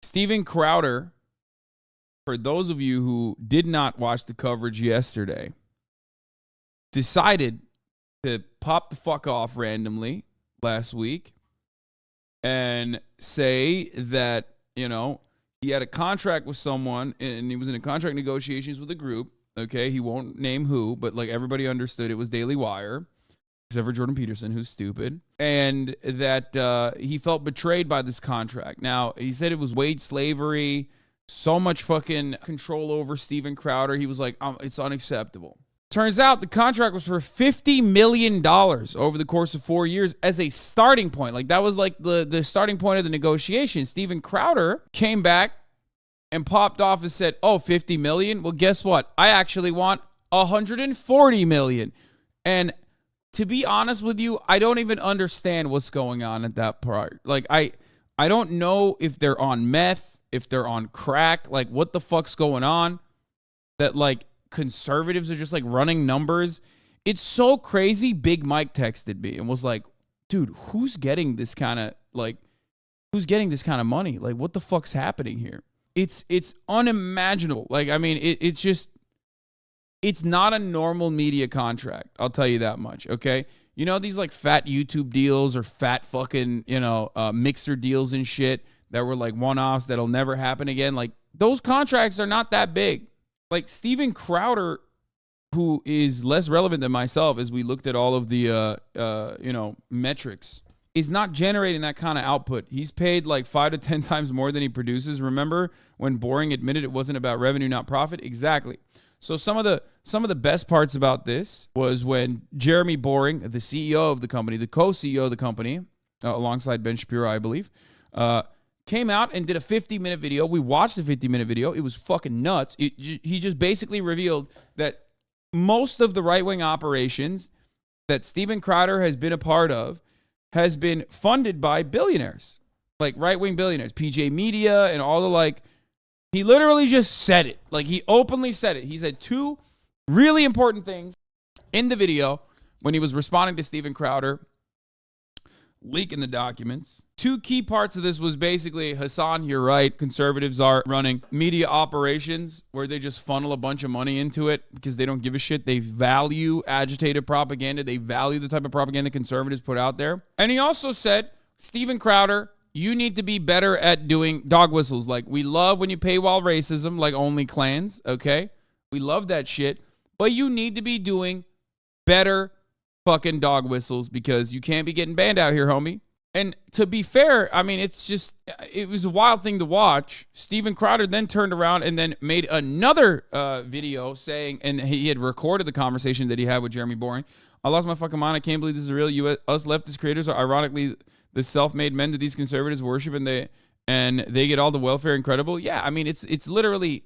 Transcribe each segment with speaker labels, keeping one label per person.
Speaker 1: Steven Crowder, for those of you who did not watch the coverage yesterday, decided to pop the fuck off randomly last week and say that, you know, he had a contract with someone and he was in a contract negotiations with a group. Okay, he won't name who, but like everybody understood it was Daily Wire, except for Jordan Peterson, who's stupid, and that he felt betrayed by this contract. Now, he said it was wage slavery, so much fucking control over Steven Crowder. He was like, it's unacceptable. Turns out the contract was for $50 million over the course of 4 years as a starting point. Like that was like the starting point of the negotiation. Steven Crowder came back and popped off and said, oh, 50 million? Well, guess what? I actually want 140 million. And to be honest with you, I don't even understand what's going on at that part. Like, I don't know if they're on meth, if they're on crack, like what the fuck's going on that like conservatives are just like running numbers. It's so crazy. Big Mike texted me and was like, dude, who's getting this kind of money? Like, what the fuck's happening here? It's unimaginable. Like, I mean, it's not a normal media contract. I'll tell you that much. Okay. You know, these like fat YouTube deals or fat fucking, mixer deals and shit that were like one-offs that'll never happen again. Like those contracts are not that big. Like Steven Crowder, who is less relevant than myself as we looked at all of the, metrics, is not generating that kind of output. He's paid like 5 to 10 times more than he produces. Remember when Boring admitted it wasn't about revenue, not profit? Exactly. So some of the best parts about this was when Jeremy Boring, the CEO of the company, the co-CEO of the company, alongside Ben Shapiro, I believe, came out and did a 50-minute video. We watched the 50-minute video. It was fucking nuts. He just basically revealed that most of the right-wing operations that Steven Crowder has been a part of has been funded by billionaires, like right-wing billionaires, PJ Media and all the like. He literally just said it. Like he openly said it. He said two really important things in the video when he was responding to Steven Crowder leaking the documents. Two key parts of this was basically, Hasan, you're right. Conservatives are running media operations where they just funnel a bunch of money into it because they don't give a shit. They value agitated propaganda. They value the type of propaganda conservatives put out there. And he also said, Steven Crowder, you need to be better at doing dog whistles. Like, we love when you paywall racism, like only clans, okay? We love that shit. But you need to be doing better fucking dog whistles because you can't be getting banned out here, homie. And to be fair, I mean, it was a wild thing to watch. Steven Crowder then turned around and then made another video saying, and he had recorded the conversation that he had with Jeremy Boring. I lost my fucking mind. I can't believe this is real. Us leftist creators are ironically the self-made men that these conservatives worship, and they get all the welfare incredible. Yeah, I mean, it's literally,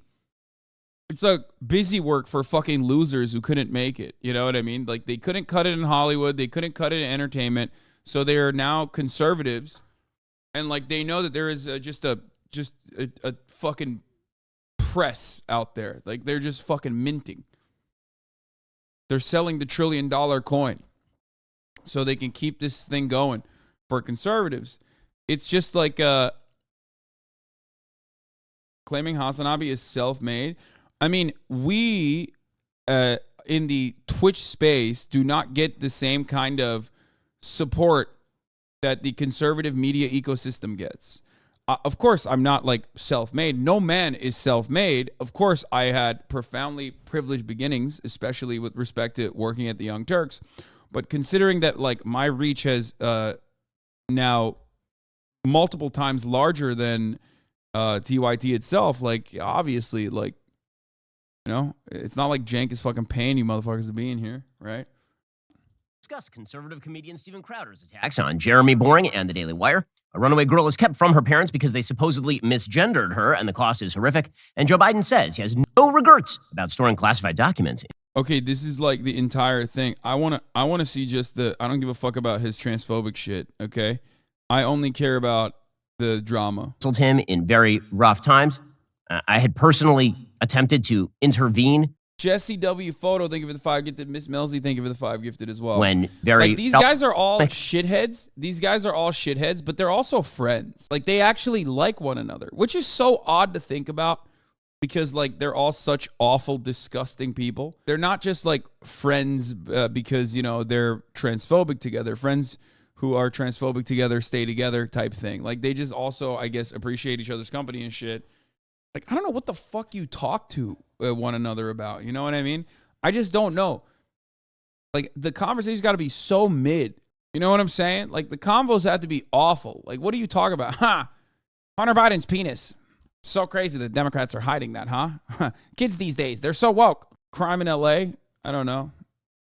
Speaker 1: it's like busy work for fucking losers who couldn't make it. You know what I mean? Like, they couldn't cut it in Hollywood. They couldn't cut it in entertainment. So they are now conservatives, and like they know that there is just a fucking press out there. Like they're just fucking minting. They're selling the $1 trillion coin so they can keep this thing going for conservatives. It's just like claiming Hasanabi is self-made. I mean, we in the Twitch space do not get the same kind of support that the conservative media ecosystem gets. Of course, I'm not like self-made. No man is self-made. Of course, I had profoundly privileged beginnings, especially with respect to working at the Young Turks. But considering that like my reach has now multiple times larger than TYT itself, like obviously, like, you know, it's not like Jank is fucking paying you motherfuckers to be in here, right?
Speaker 2: Discuss conservative comedian Steven Crowder's attacks on Jeremy Boring and the Daily Wire. A runaway girl is kept from her parents because they supposedly misgendered her, and the cost is horrific. And Joe Biden says he has no regrets about storing classified documents.
Speaker 1: Okay, this is like the entire thing. I wanna see just I don't give a fuck about his transphobic shit, okay? I only care about the drama.
Speaker 2: Him in very rough times. I had personally attempted to intervene
Speaker 1: Jesse W. Photo, thank you for the 5 gifted. Miss Melzy, thank you for the 5 gifted as well.
Speaker 2: When very
Speaker 1: like, these guys are all shitheads. These guys are all shitheads, but they're also friends. Like, they actually like one another, which is so odd to think about because, like, they're all such awful, disgusting people. They're not just, like, friends because, you know, they're transphobic together. Friends who are transphobic together stay together type thing. Like, they just also, I guess, appreciate each other's company and shit. Like, I don't know what the fuck you talk to one another about. You know what I mean? I just don't know. Like, the conversation's got to be so mid. You know what I'm saying? Like, the convos have to be awful. Like, what are you talking about? Hunter Biden's penis. So crazy that Democrats are hiding that, huh? Kids these days, they're so woke. Crime in LA? I don't know.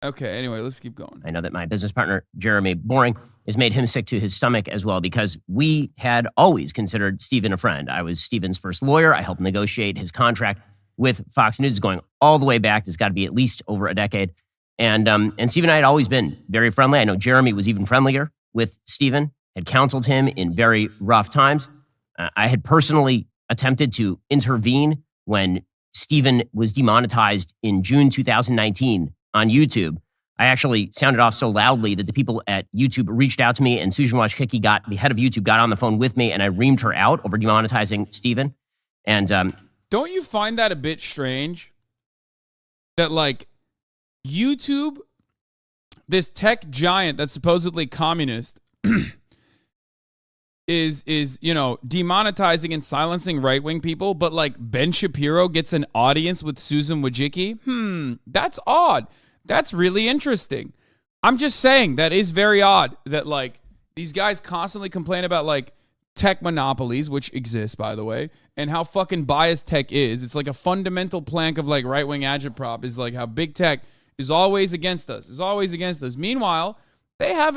Speaker 1: Okay, anyway, let's keep going.
Speaker 2: I know that my business partner, Jeremy Boring, has made him sick to his stomach as well because we had always considered Stephen a friend. I was Stephen's first lawyer. I helped negotiate his contract with Fox News. It's going all the way back. It's got to be at least over a decade. And Stephen and I had always been very friendly. I know Jeremy was even friendlier with Stephen, had counseled him in very rough times. I had personally attempted to intervene when Stephen was demonetized in June 2019 on YouTube. I actually sounded off so loudly that the people at YouTube reached out to me, and Susan Wojcicki, the head of YouTube, got on the phone with me, and I reamed her out over demonetizing Stephen. And
Speaker 1: don't you find that a bit strange that, like, YouTube, this tech giant that's supposedly communist, is you know, demonetizing and silencing right-wing people, but, like, Ben Shapiro gets an audience with Susan Wojcicki? That's odd. That's really interesting. I'm just saying that is very odd that, like, these guys constantly complain about, like, tech monopolies, which exist, by the way, and how fucking biased tech is. It's like a fundamental plank of, like, right-wing agitprop is, like, how big tech is always against us, Meanwhile, they have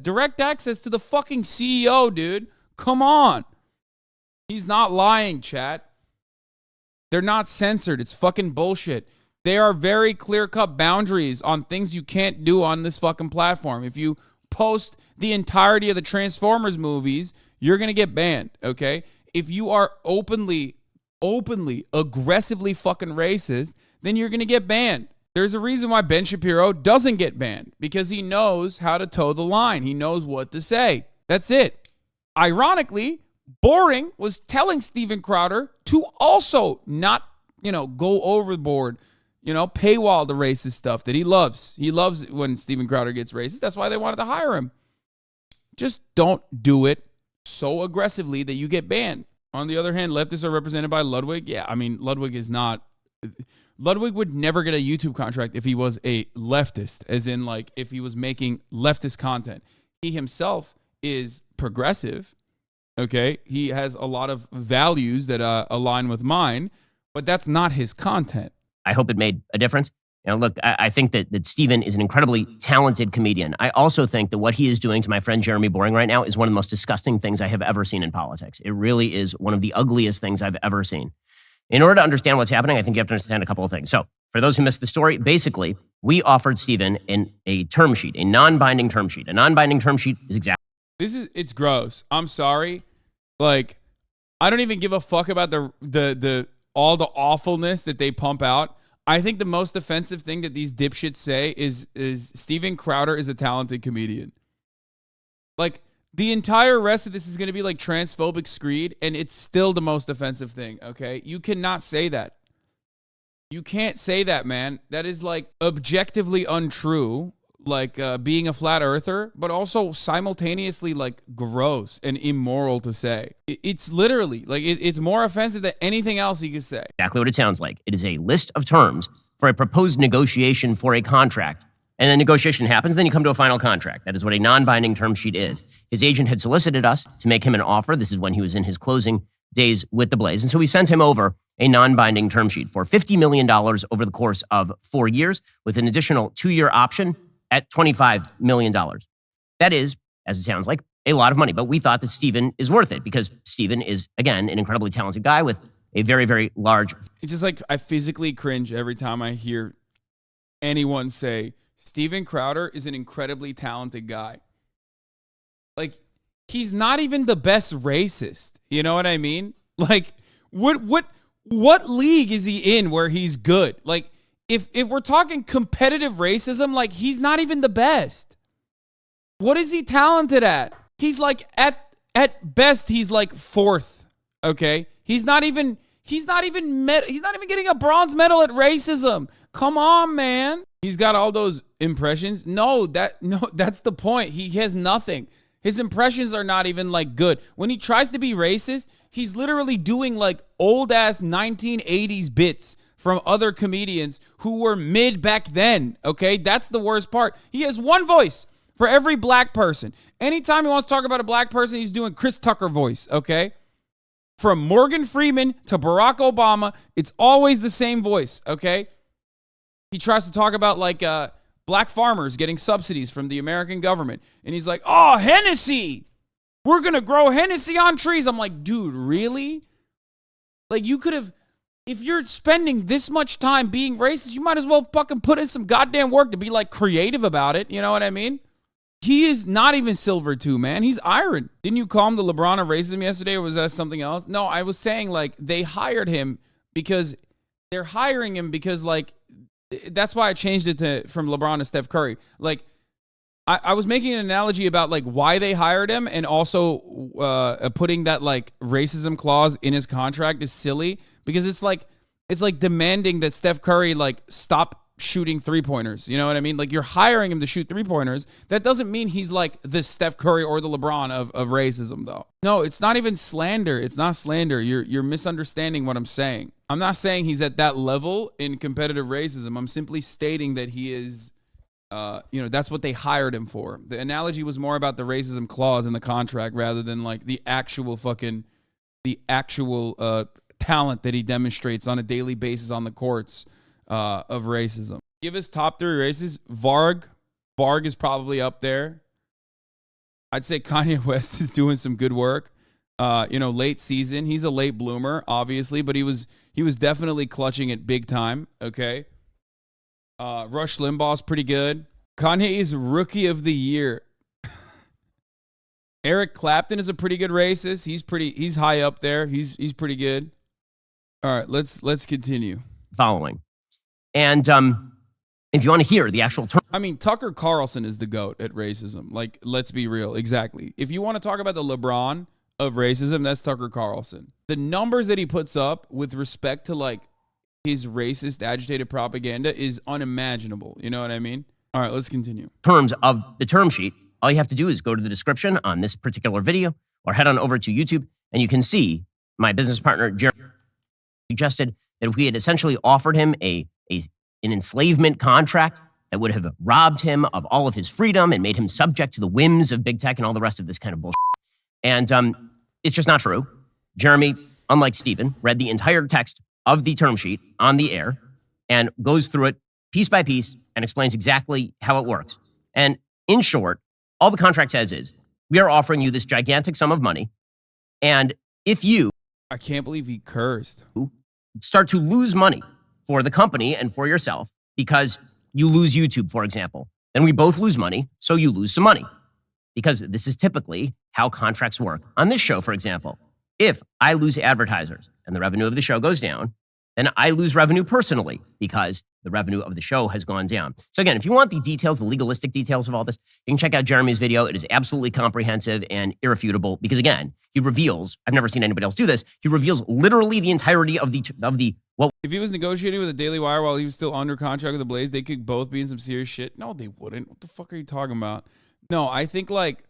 Speaker 1: direct access to the fucking CEO, dude. Come on. He's not lying, chat. They're not censored. It's fucking bullshit. There are very clear-cut boundaries on things you can't do on this fucking platform. If you post the entirety of the Transformers movies, you're going to get banned, okay? If you are openly, aggressively fucking racist, then you're going to get banned. There's a reason why Ben Shapiro doesn't get banned, because he knows how to toe the line. He knows what to say. That's it. Ironically, Boring was telling Steven Crowder to also not, you know, go overboard, you know, paywall the racist stuff that he loves. He loves when Steven Crowder gets racist. That's why they wanted to hire him. Just don't do it so aggressively that you get banned. On the other hand, leftists are represented by Ludwig. Yeah, I mean, Ludwig would never get a YouTube contract if he was a leftist, as in, like, if he was making leftist content. He himself is progressive, okay? He has a lot of values that align with mine, but that's not his content.
Speaker 2: I hope it made a difference. You know, look, I think that Stephen is an incredibly talented comedian. I also think that what he is doing to my friend Jeremy Boring right now is one of the most disgusting things I have ever seen in politics. It really is one of the ugliest things I've ever seen. In order to understand what's happening, I think you have to understand a couple of things. So for those who missed the story, basically, we offered Stephen a term sheet, a non-binding term sheet. A non-binding term sheet is exactly...
Speaker 1: It's gross. I'm sorry. Like, I don't even give a fuck about the all the awfulness that they pump out. I think the most offensive thing that these dipshits say is Steven Crowder is a talented comedian. Like, the entire rest of this is going to be like transphobic screed, and it's still the most offensive thing, okay? You cannot say that. You can't say that, man. That is, like, objectively untrue, like being a flat earther, but also simultaneously, like, gross and immoral to say. It's literally, like, it's more offensive than anything else you could say.
Speaker 2: Exactly what it sounds like. It is a list of terms for a proposed negotiation for a contract. And then negotiation happens, then you come to a final contract. That is what a non-binding term sheet is. His agent had solicited us to make him an offer. This is when he was in his closing days with the Blaze. And so we sent him over a non-binding term sheet for $50 million over the course of 4 years with an additional 2-year option at $25 million. That is, as it sounds like, a lot of money. But we thought that Stephen is worth it because Stephen is, again, an incredibly talented guy with a very, very large...
Speaker 1: It's just like I physically cringe every time I hear anyone say, Steven Crowder is an incredibly talented guy. Like, he's not even the best racist. You know what I mean? Like, what league is he in where he's good? Like, if we're talking competitive racism, like he's not even the best. What is he talented at? He's like at best he's like fourth. Okay, he's not even getting a bronze medal at racism. Come on, man. He's got all those impressions. No, that's the point. He has nothing. His impressions are not even like good. When he tries to be racist, he's literally doing like old ass 1980s bits from other comedians who were mid back then. Okay, that's the worst part. He has one voice for every black person. Anytime he wants to talk about a black person, he's doing Chris Tucker voice. Okay. From Morgan Freeman to Barack Obama, it's always the same voice, okay? He tries to talk about, like, black farmers getting subsidies from the American government. And he's like, oh, Hennessy! We're going to grow Hennessy on trees. I'm like, dude, really? Like, you could have, if you're spending this much time being racist, you might as well fucking put in some goddamn work to be, like, creative about it. You know what I mean? He is not even silver too, man. He's iron. Didn't you call him the LeBron of racism yesterday, or was that something else? No, I was saying, like, they hired him because they're hiring him because, like, that's why I changed it from LeBron to Steph Curry. Like, I was making an analogy about, like, why they hired him, and also putting that, like, racism clause in his contract is silly because it's like demanding that Steph Curry, like, stop shooting three-pointers. You know what I mean? Like, you're hiring him to shoot three-pointers. That doesn't mean he's like the Steph Curry or the LeBron of racism, though. No, it's not even slander. It's not slander. You're misunderstanding what I'm saying. I'm not saying he's at that level in competitive racism. I'm simply stating that he is, that's what they hired him for. The analogy was more about the racism clause in the contract rather than like the actual talent that he demonstrates on a daily basis on the courts of racism. Give us top three races. Varg is probably up there. I'd say Kanye West is doing some good work. Late season. He's a late bloomer, obviously, but he was definitely clutching it big time. Okay. Rush Limbaugh's pretty good. Kanye is rookie of the year. Eric Clapton is a pretty good racist. He's high up there. He's pretty good. All right, let's continue.
Speaker 2: Following. And if you want to hear the actual term.
Speaker 1: I mean, Tucker Carlson is the GOAT at racism. Like, let's be real. Exactly. If you want to talk about the LeBron of racism, that's Tucker Carlson. The numbers that he puts up with respect to, like, his racist, agitated propaganda is unimaginable. You know what I mean? All right, let's continue.
Speaker 2: Terms of the term sheet, all you have to do is go to the description on this particular video or head on over to YouTube, and you can see my business partner, Jeremy, suggested that if we had essentially offered him an enslavement contract that would have robbed him of all of his freedom and made him subject to the whims of big tech and all the rest of this kind of bullshit. And it's just not true. Jeremy, unlike Stephen, read the entire text of the term sheet on the air and goes through it piece by piece and explains exactly how it works. And in short, all the contract says is, we are offering you this gigantic sum of money, and if you...
Speaker 1: I can't believe he cursed.
Speaker 2: ...start to lose money for the company and for yourself because you lose YouTube, for example, then we both lose money, so you lose some money. Because this is typically how contracts work. On this show, for example, if I lose advertisers and the revenue of the show goes down, then I lose revenue personally because the revenue of the show has gone down. So again, if you want the details, the legalistic details of all this, you can check out Jeremy's video. It is absolutely comprehensive and irrefutable because again, he reveals, I've never seen anybody else do this, he reveals literally the entirety of the what.
Speaker 1: If he was negotiating with the Daily Wire while he was still under contract with the Blaze, they could both be in some serious shit. No, they wouldn't. What the fuck are you talking about? No, I think like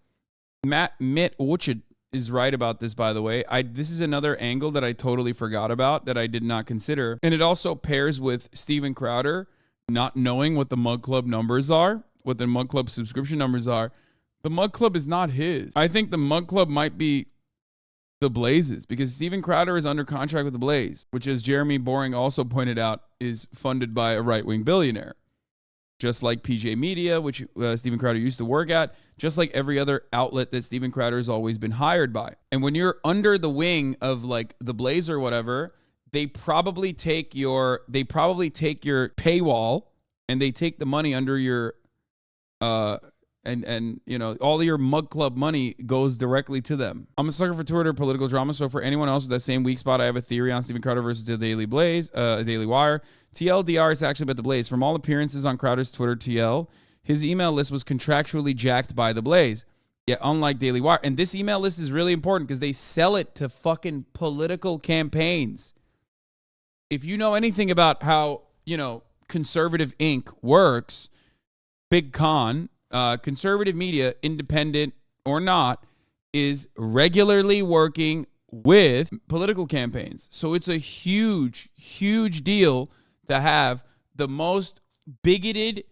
Speaker 1: Mitt Orchard is right about this, by the way. This is another angle that I totally forgot about that I did not consider. And it also pairs with Steven Crowder not knowing what the Mug Club numbers are, what the Mug Club subscription numbers are. The Mug Club is not his. I think the Mug Club might be the Blaze's because Steven Crowder is under contract with the Blaze, which, as Jeremy Boring also pointed out, is funded by a right-wing billionaire. Just like PJ Media, which Steven Crowder used to work at, just like every other outlet that Steven Crowder has always been hired by. And when you're under the wing of like the Blaze or whatever, they probably take your paywall and they take the money under your and you know, all of your mug club money goes directly to them. I'm a sucker for Twitter political drama. So for anyone else with that same weak spot, I have a theory on Steven Crowder versus the Daily Wire. TLDR is actually about the Blaze. From all appearances on Crowder's Twitter TL, his email list was contractually jacked by the Blaze. Yeah, unlike Daily Wire. And this email list is really important because they sell it to fucking political campaigns. If you know anything about how, you know, conservative Inc. works, big con, conservative media, independent or not, is regularly working with political campaigns. So it's a huge, huge deal to have the most bigoted,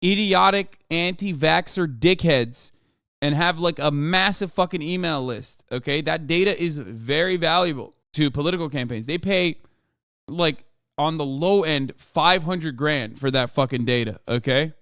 Speaker 1: idiotic, anti-vaxxer dickheads and have like a massive fucking email list, okay? That data is very valuable to political campaigns. They pay like on the low end $500,000 for that fucking data, okay?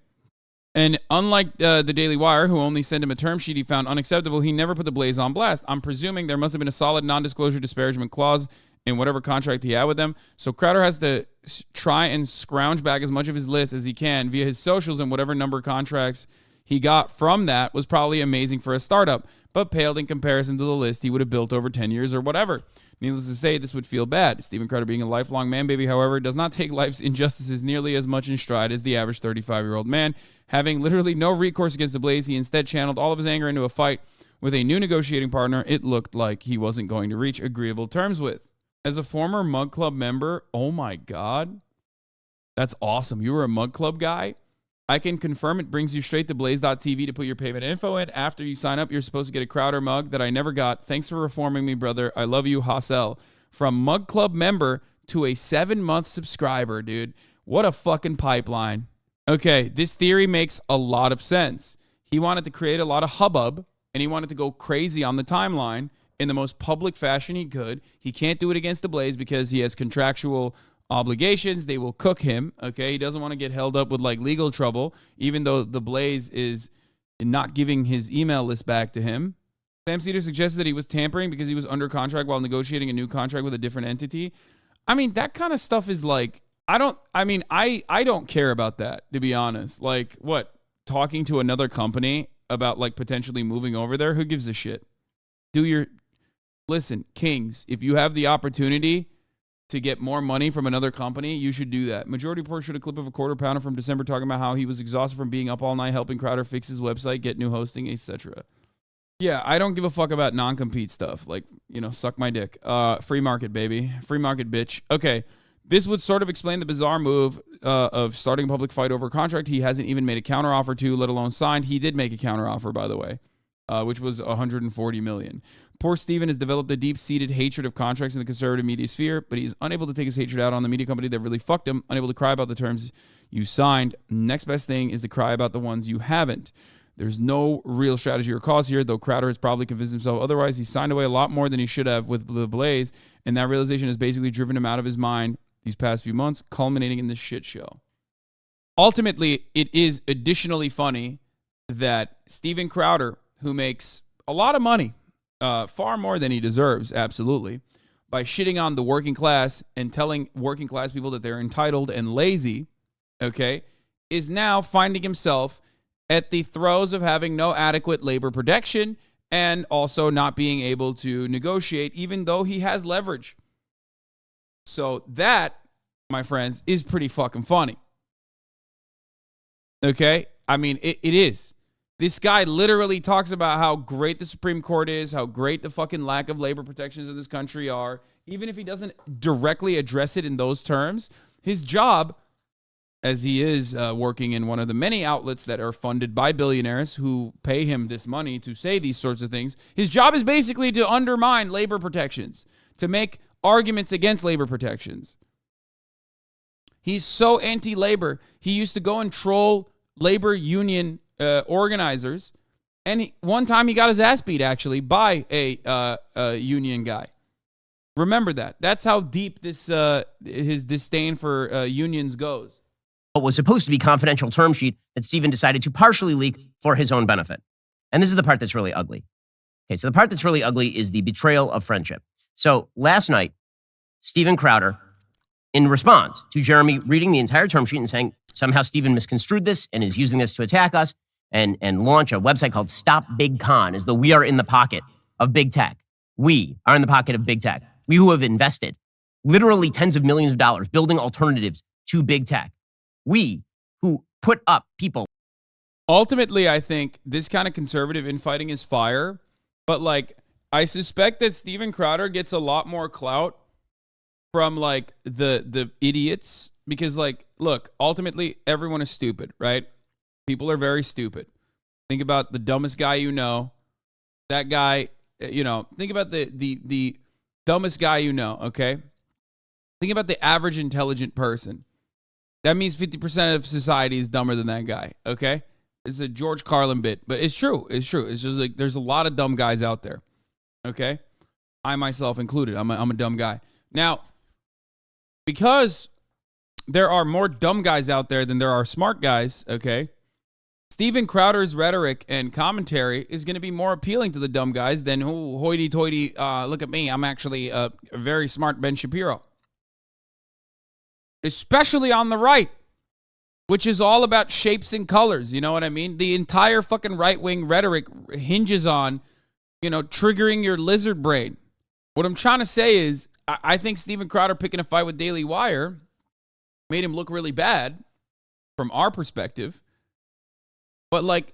Speaker 1: And unlike the Daily Wire, who only sent him a term sheet he found unacceptable, he never put the Blaze on blast. I'm presuming there must have been a solid non-disclosure disparagement clause in whatever contract he had with them. So Crowder has to try and scrounge back as much of his list as he can via his socials, and whatever number of contracts he got from that was probably amazing for a startup, but paled in comparison to the list he would have built over 10 years or whatever. Needless to say, this would feel bad. Steven Crowder, being a lifelong man baby, however, does not take life's injustices nearly as much in stride as the average 35-year-old man. Having literally no recourse against the Blaze, he instead channeled all of his anger into a fight with a new negotiating partner it looked like he wasn't going to reach agreeable terms with. As a former Mug Club member, oh my God, that's awesome. You were a Mug Club guy? I can confirm it brings you straight to blaze.tv to put your payment info in. After you sign up, you're supposed to get a Crowder mug that I never got. Thanks for reforming me, brother. I love you, Hasan. From Mug Club member to a 7-month subscriber, dude. What a fucking pipeline. Okay, this theory makes a lot of sense. He wanted to create a lot of hubbub, and he wanted to go crazy on the timeline in the most public fashion he could. He can't do it against the Blaze because he has contractual obligations. They will cook him, okay? He doesn't want to get held up with like legal trouble, even though the Blaze is not giving his email list back to him. Sam Cedar suggested that he was tampering because he was under contract while negotiating a new contract with a different entity. I mean, that kind of stuff is like, I don't care about that, to be honest. Like, what? Talking to another company about like potentially moving over there? Who gives a shit? Listen, Kings, if you have the opportunity to get more money from another company, you should do that. Majority Report showed a clip of a quarter pounder from December talking about how he was exhausted from being up all night helping Crowder fix his website, get new hosting, etc. Yeah, I don't give a fuck about non-compete stuff. Like, you know, suck my dick. Free market, baby. Free market, bitch. Okay, this would sort of explain the bizarre move of starting a public fight over a contract he hasn't even made a counteroffer to, let alone signed. He did make a counteroffer, by the way, which was $140 million. Poor Steven has developed a deep-seated hatred of contracts in the conservative media sphere, but he's unable to take his hatred out on the media company that really fucked him, unable to cry about the terms you signed. Next best thing is to cry about the ones you haven't. There's no real strategy or cause here, though Crowder has probably convinced himself otherwise. He signed away a lot more than he should have with the Blaze, and that realization has basically driven him out of his mind these past few months, culminating in this shit show. Ultimately, it is additionally funny that Steven Crowder, who makes a lot of money, far more than he deserves, absolutely, by shitting on the working class and telling working class people that they're entitled and lazy, okay, is now finding himself at the throes of having no adequate labor protection and also not being able to negotiate, even though he has leverage. So that, my friends, is pretty fucking funny. Okay? I mean, it is. This guy literally talks about how great the Supreme Court is, how great the fucking lack of labor protections in this country are. Even if he doesn't directly address it in those terms, his job, as he is working in one of the many outlets that are funded by billionaires who pay him this money to say these sorts of things, his job is basically to undermine labor protections, to make arguments against labor protections. He's so anti-labor, he used to go and troll labor union organizers, and one time he got his ass beat actually by a union guy. Remember that. That's how deep this his disdain for unions goes.
Speaker 2: What was supposed to be confidential term sheet that Steven decided to partially leak for his own benefit. And this is the part that's really ugly. Okay, so the part that's really ugly is the betrayal of friendship. So last night, Steven Crowder, in response to Jeremy reading the entire term sheet and saying somehow Steven misconstrued this and is using this to attack us, and launch a website called Stop Big Con, as though we are in the pocket of big tech. We are in the pocket of big tech. We who have invested literally tens of millions of dollars building alternatives to big tech. We who put up people.
Speaker 1: Ultimately, I think this kind of conservative infighting is fire, but like I suspect that Steven Crowder gets a lot more clout from like the idiots because like, look, ultimately everyone is stupid, right? People are very stupid. Think about the dumbest guy you know. That guy, think about the dumbest guy you know, okay? Think about the average intelligent person. That means 50% of society is dumber than that guy, okay? It's a George Carlin bit, but it's true. It's true. It's just like there's a lot of dumb guys out there, okay? I myself included. I'm a dumb guy. Now, because there are more dumb guys out there than there are smart guys, okay? Steven Crowder's rhetoric and commentary is going to be more appealing to the dumb guys than hoity-toity, look at me, I'm actually a very smart Ben Shapiro. Especially on the right, which is all about shapes and colors, you know what I mean? The entire fucking right-wing rhetoric hinges on, triggering your lizard brain. What I'm trying to say is, I think Steven Crowder picking a fight with Daily Wire made him look really bad from our perspective. But like,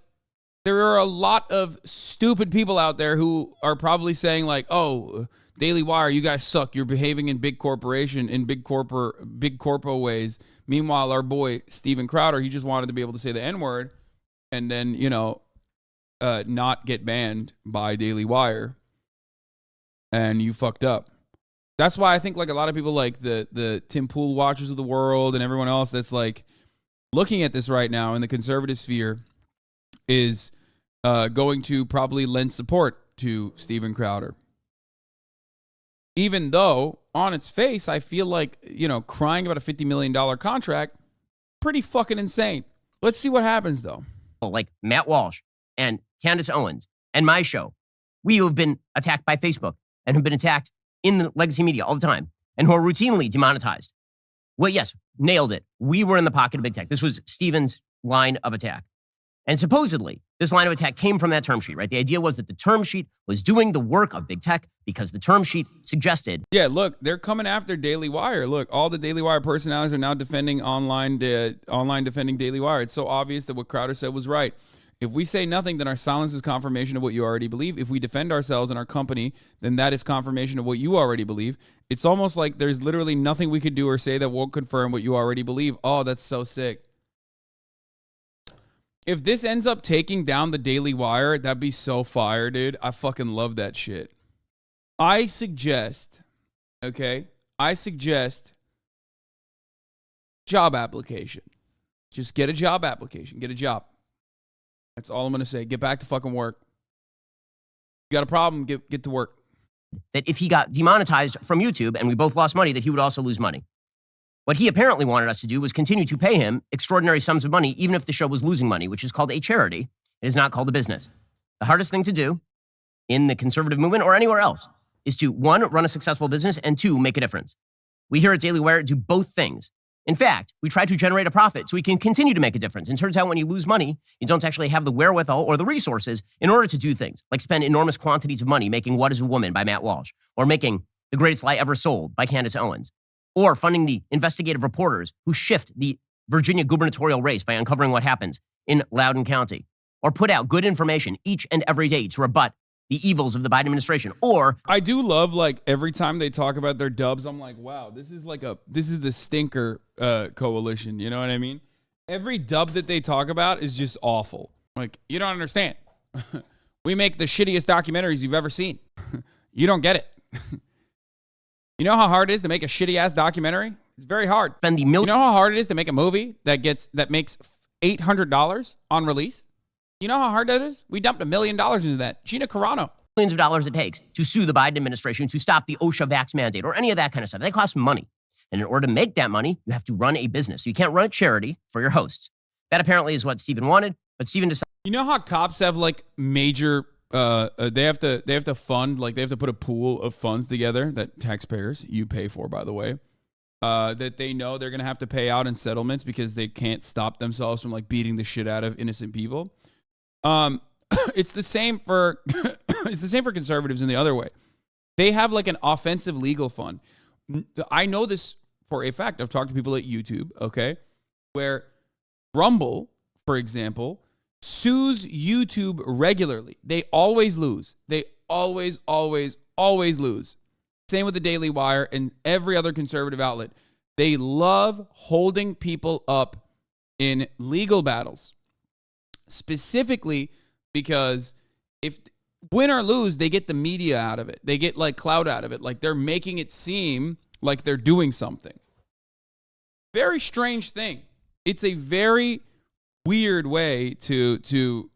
Speaker 1: there are a lot of stupid people out there who are probably saying like, oh, Daily Wire, you guys suck. You're behaving in big corporation, in big corpo ways. Meanwhile, our boy, Steven Crowder, he just wanted to be able to say the N-word and then, not get banned by Daily Wire. And you fucked up. That's why I think like a lot of people like the Tim Pool watchers of the world and everyone else that's like looking at this right now in the conservative sphere is going to probably lend support to Steven Crowder. Even though on its face, I feel like, crying about a $50 million contract, pretty fucking insane. Let's see what happens though.
Speaker 2: Like Matt Walsh and Candace Owens and my show, we who have been attacked by Facebook and have been attacked in the legacy media all the time and who are routinely demonetized. Well, yes, nailed it. We were in the pocket of big tech. This was Steven's line of attack. And supposedly, this line of attack came from that term sheet, right? The idea was that the term sheet was doing the work of big tech because the term sheet suggested.
Speaker 1: Yeah, look, they're coming after Daily Wire. Look, all the Daily Wire personalities are now defending online defending Daily Wire. It's so obvious that what Crowder said was right. If we say nothing, then our silence is confirmation of what you already believe. If we defend ourselves and our company, then that is confirmation of what you already believe. It's almost like there's literally nothing we could do or say that won't confirm what you already believe. Oh, that's so sick. If this ends up taking down the Daily Wire, that'd be so fire, dude. I fucking love that shit. I suggest job application. Just get a job application. Get a job. That's all I'm going to say. Get back to fucking work. You got a problem, get to work.
Speaker 2: That if he got demonetized from YouTube and we both lost money, that he would also lose money. What he apparently wanted us to do was continue to pay him extraordinary sums of money, even if the show was losing money, which is called a charity. It is not called a business. The hardest thing to do in the conservative movement or anywhere else is to, one, run a successful business, and two, make a difference. We here at Daily Wire do both things. In fact, we try to generate a profit so we can continue to make a difference. And it turns out when you lose money, you don't actually have the wherewithal or the resources in order to do things like spend enormous quantities of money making What is a Woman by Matt Walsh, or making The Greatest Lie Ever Sold by Candace Owens, or funding the investigative reporters who shift the Virginia gubernatorial race by uncovering what happens in Loudoun County, or put out good information each and every day to rebut the evils of the Biden administration. Or
Speaker 1: I do love, like, every time they talk about their dubs, I'm like, wow, this is the stinker coalition. You know what I mean? Every dub that they talk about is just awful. Like, you don't understand. We make the shittiest documentaries you've ever seen. You don't get it. You know how hard it is to make a shitty ass documentary? It's very hard.
Speaker 2: spend the
Speaker 1: You know how hard it is to make a movie that makes $800 on release? You know how hard that is? We dumped $1 million into that. Gina Carano.
Speaker 2: millions of dollars it takes to sue the Biden administration to stop the OSHA vax mandate or any of that kind of stuff. That costs money. And in order to make that money, you have to run a business. So you can't run a charity for your hosts. That apparently is what Steven wanted, but Steven decided.
Speaker 1: You know how cops have like major they have to fund, like they have to put a pool of funds together that taxpayers, you pay for, by the way, that they know they're going to have to pay out in settlements because they can't stop themselves from like beating the shit out of innocent people. It's the same for it's the same for conservatives in the other way. They have like an offensive legal fund. I know this for a fact. I've talked to people at YouTube, okay, where Rumble, for example, sues YouTube regularly. They always lose. They always lose. Same with the Daily Wire and every other conservative outlet. They love holding people up in legal battles, specifically because if win or lose, they get the media out of it. They get like clout out of it. Like they're making it seem like they're doing something. Very strange thing. It's a very weird way to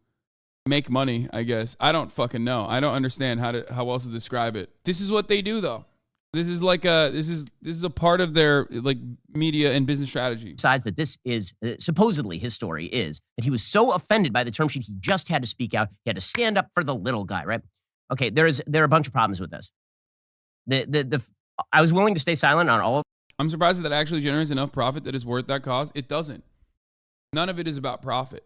Speaker 1: make money, I guess. I don't fucking know. I don't understand how else to describe it. This is what they do though. This is like this is a part of their like media and business strategy.
Speaker 2: Besides that, this is supposedly his story is that he was so offended by the term sheet, he just had to speak out. He had to stand up for the little guy, right? Okay, there are a bunch of problems with this. I was willing to stay silent on all of.
Speaker 1: I'm surprised that actually generates enough profit that is worth that cause. It doesn't. None of it is about profit.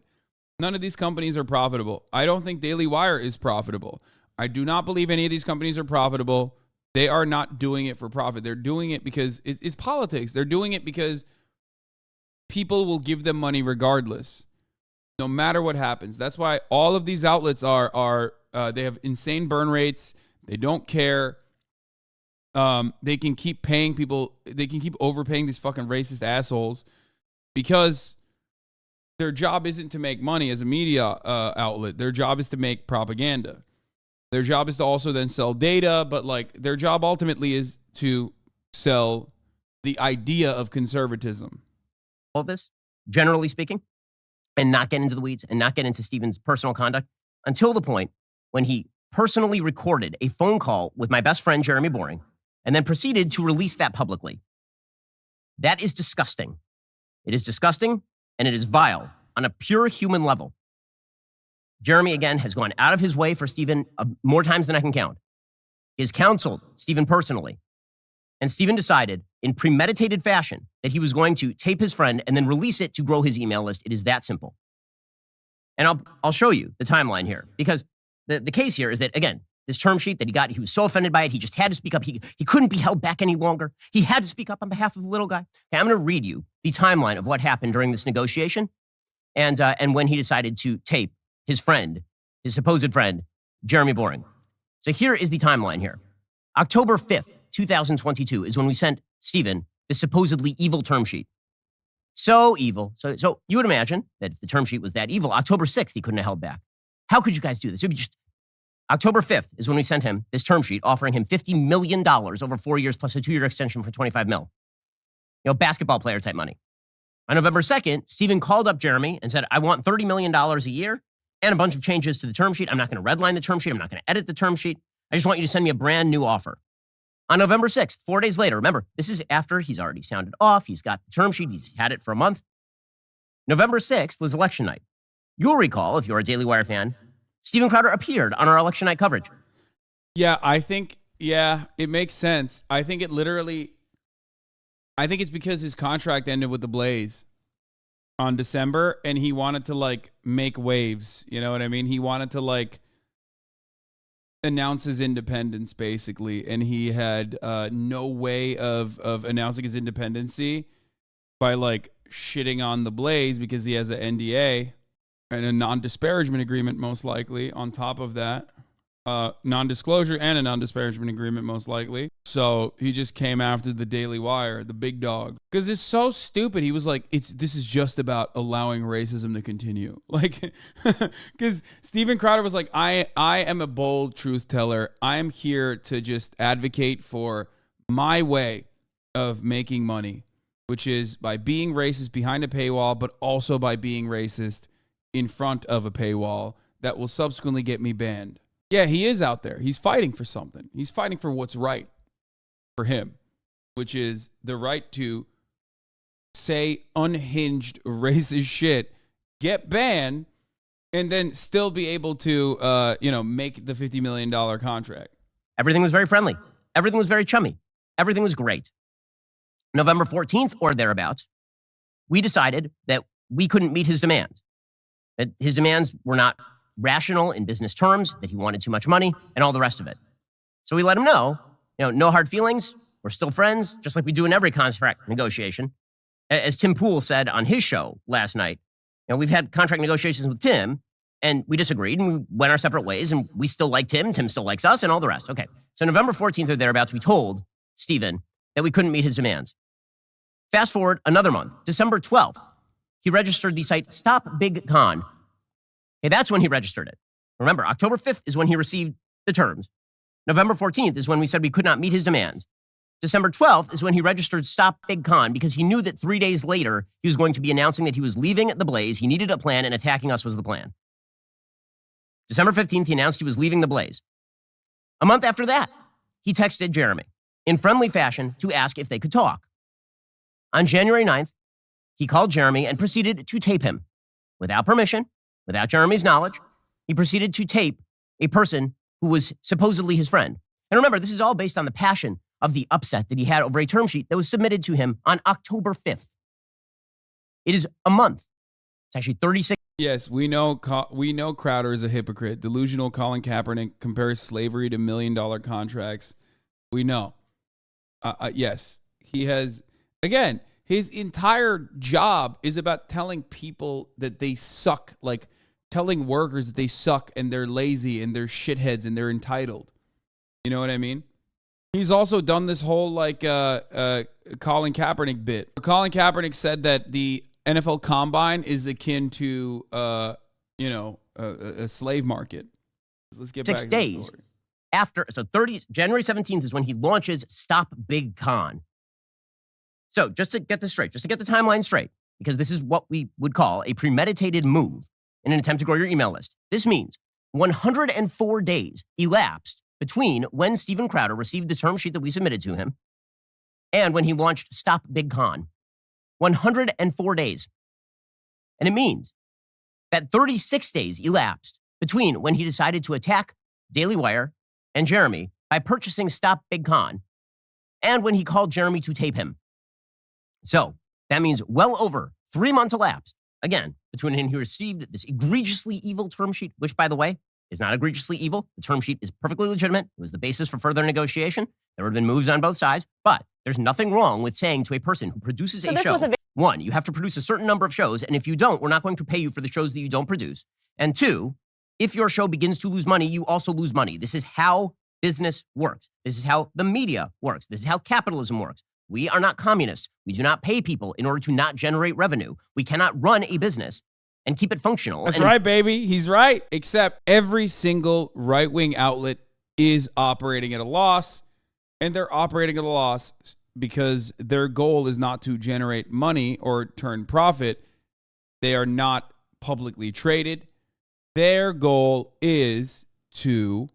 Speaker 1: None of these companies are profitable. I don't think Daily Wire is profitable. I do not believe any of these companies are profitable. They are not doing it for profit. They're doing it because it's politics. They're doing it because people will give them money regardless, no matter what happens. That's why all of these outlets are they have insane burn rates. They don't care. They can keep paying people. They can keep overpaying these fucking racist assholes because their job isn't to make money as a media outlet. Their job is to make propaganda. Their job is to also then sell data, but like their job ultimately is to sell the idea of conservatism.
Speaker 2: All this, generally speaking, and not get into the weeds and not get into Stephen's personal conduct until the point when he personally recorded a phone call with my best friend, Jeremy Boring, and then proceeded to release that publicly. That is disgusting. It is disgusting and it is vile on a pure human level. Jeremy, again, has gone out of his way for Stephen more times than I can count. He has counseled Stephen personally. And Stephen decided in premeditated fashion that he was going to tape his friend and then release it to grow his email list. It is that simple. And I'll show you the timeline here because the case here is that, again, this term sheet that he got, he was so offended by it, he just had to speak up. He couldn't be held back any longer. He had to speak up on behalf of the little guy. Okay, I'm going to read you the timeline of what happened during this negotiation and when he decided to tape his friend, his supposed friend, Jeremy Boring. So here is the timeline here. October 5th, 2022 is when we sent Stephen the supposedly evil term sheet. So evil. So you would imagine that if the term sheet was that evil, October 6th, he couldn't have held back. How could you guys do this? It would be just October 5th is when we sent him this term sheet offering him $50 million over 4 years plus a 2-year extension for $25 million. You know, basketball player type money. On November 2nd, Stephen called up Jeremy and said, I want $30 million a year and a bunch of changes to the term sheet. I'm not going to redline the term sheet. I'm not going to edit the term sheet. I just want you to send me a brand new offer. On November 6th, 4 days later, remember, this is after he's already sounded off. He's got the term sheet. He's had it for a month. November 6th was election night. You'll recall, if you're a Daily Wire fan, Stephen Crowder appeared on our election night coverage.
Speaker 1: Yeah, it makes sense. I think it's because his contract ended with the Blaze on December and he wanted to like make waves. You know what I mean? He wanted to like announce his independence basically. And he had no way of announcing his independency by like shitting on the Blaze because he has an NDA and a non-disparagement agreement most likely on top of that. Non-disclosure and a non-disparagement agreement most likely. So he just came after the Daily Wire, the big dog. Because it's so stupid. He was like, this is just about allowing racism to continue. Like, because Stephen Crowder was like, I am a bold truth teller. I'm here to just advocate for my way of making money, which is by being racist behind a paywall, but also by being racist in front of a paywall that will subsequently get me banned. Yeah, he is out there. He's fighting for something. He's fighting for what's right for him, which is the right to say unhinged racist shit, get banned, and then still be able to, make the $50 million contract.
Speaker 2: Everything was very friendly. Everything was very chummy. Everything was great. November 14th or thereabouts, we decided that we couldn't meet his demands, that his demands were not rational in business terms, that he wanted too much money, and all the rest of it. So we let him know, no hard feelings. We're still friends, just like we do in every contract negotiation. As Tim Pool said on his show last night, we've had contract negotiations with Tim, and we disagreed, and we went our separate ways, and we still like Tim. Tim still likes us, and all the rest. Okay, so November 14th or thereabouts, we told Stephen that we couldn't meet his demands. Fast forward another month, December 12th, he registered the site Stop Big Con. Okay, that's when he registered it. Remember, October 5th is when he received the terms. November 14th is when we said we could not meet his demands. December 12th is when he registered Stop Big Con because he knew that 3 days later, he was going to be announcing that he was leaving the Blaze. He needed a plan, and attacking us was the plan. December 15th, he announced he was leaving the Blaze. A month after that, he texted Jeremy in friendly fashion to ask if they could talk. On January 9th, he called Jeremy and proceeded to tape him. Without permission, without Jeremy's knowledge, he proceeded to tape a person who was supposedly his friend. And remember, this is all based on the passion of the upset that he had over a term sheet that was submitted to him on October 5th. It is a month. It's actually 36.
Speaker 1: Yes, we know Crowder is a hypocrite. Delusional Colin Kaepernick compares slavery to $1 million contracts. We know. Yes, he has. Again, his entire job is about telling people that they suck, like telling workers that they suck and they're lazy and they're shitheads and they're entitled. You know what I mean? He's also done this whole Colin Kaepernick bit. Colin Kaepernick said that the NFL Combine is akin to a slave market. Let's get
Speaker 2: 6
Speaker 1: back
Speaker 2: days
Speaker 1: to the story.
Speaker 2: After, so January 17th is when he launches Stop Big Con. So just to get this straight, just to get the timeline straight, because this is what we would call a premeditated move in an attempt to grow your email list. This means 104 days elapsed between when Steven Crowder received the term sheet that we submitted to him and when he launched Stop Big Con. 104 days. And it means that 36 days elapsed between when he decided to attack Daily Wire and Jeremy by purchasing Stop Big Con and when he called Jeremy to tape him. So that means well over 3 months elapsed, again, between when he received this egregiously evil term sheet, which, by the way, is not egregiously evil. The term sheet is perfectly legitimate. It was the basis for further negotiation. There would have been moves on both sides, but there's nothing wrong with saying to a person who produces a show, one, you have to produce a certain number of shows, and if you don't, we're not going to pay you for the shows that you don't produce. And two, if your show begins to lose money, you also lose money. This is how business works. This is how the media works. This is how capitalism works. We are not communists. We do not pay people in order to not generate revenue. We cannot run a business and keep it functional.
Speaker 1: That's right, baby. He's right. Except every single right-wing outlet is operating at a loss, and they're operating at a loss because their goal is not to generate money or turn profit. They are not publicly traded. Their goal is to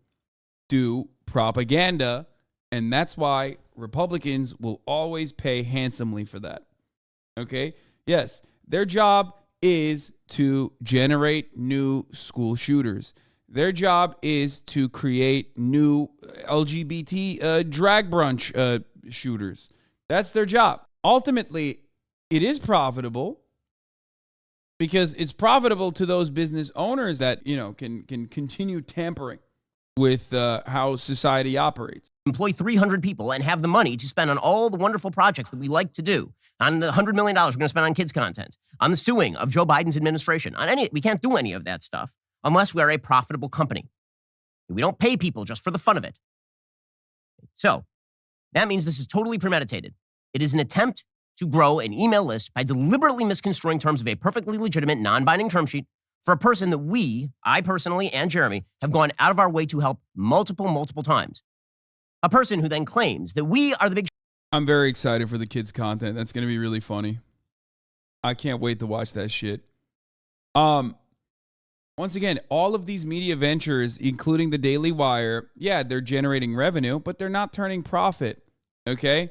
Speaker 1: do propaganda, and that's why Republicans will always pay handsomely for that. Okay? Yes, their job is to generate new school shooters. Their job is to create new LGBT drag brunch shooters. That's their job. Ultimately, it is profitable because it's profitable to those business owners that, can continue tampering with how society operates.
Speaker 2: Employ 300 people and have the money to spend on all the wonderful projects that we like to do, on the $100 million we're going to spend on kids content, on the suing of Joe Biden's administration, we can't do any of that stuff unless we are a profitable company. We don't pay people just for the fun of it. So that means this is totally premeditated. It is an attempt to grow an email list by deliberately misconstruing terms of a perfectly legitimate non-binding term sheet for a person that I personally and Jeremy, have gone out of our way to help multiple times. A person who then claims that we are the big...
Speaker 1: I'm very excited for the kids' content. That's going to be really funny. I can't wait to watch that shit. Once again, all of these media ventures, including the Daily Wire, yeah, they're generating revenue, but they're not turning profit, okay?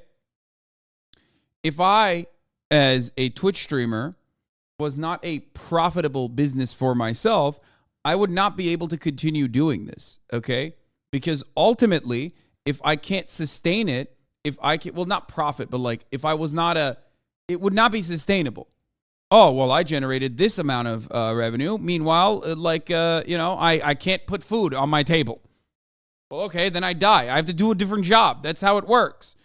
Speaker 1: If I, as a Twitch streamer, was not a profitable business for myself, I would not be able to continue doing this, okay? Because ultimately, if I can't sustain it, not profit, but if I was not it would not be sustainable. oh, well, I generated this amount of revenue. Meanwhile, I can't put food on my table. Well, okay, then I die. I have to do a different job. That's how it works.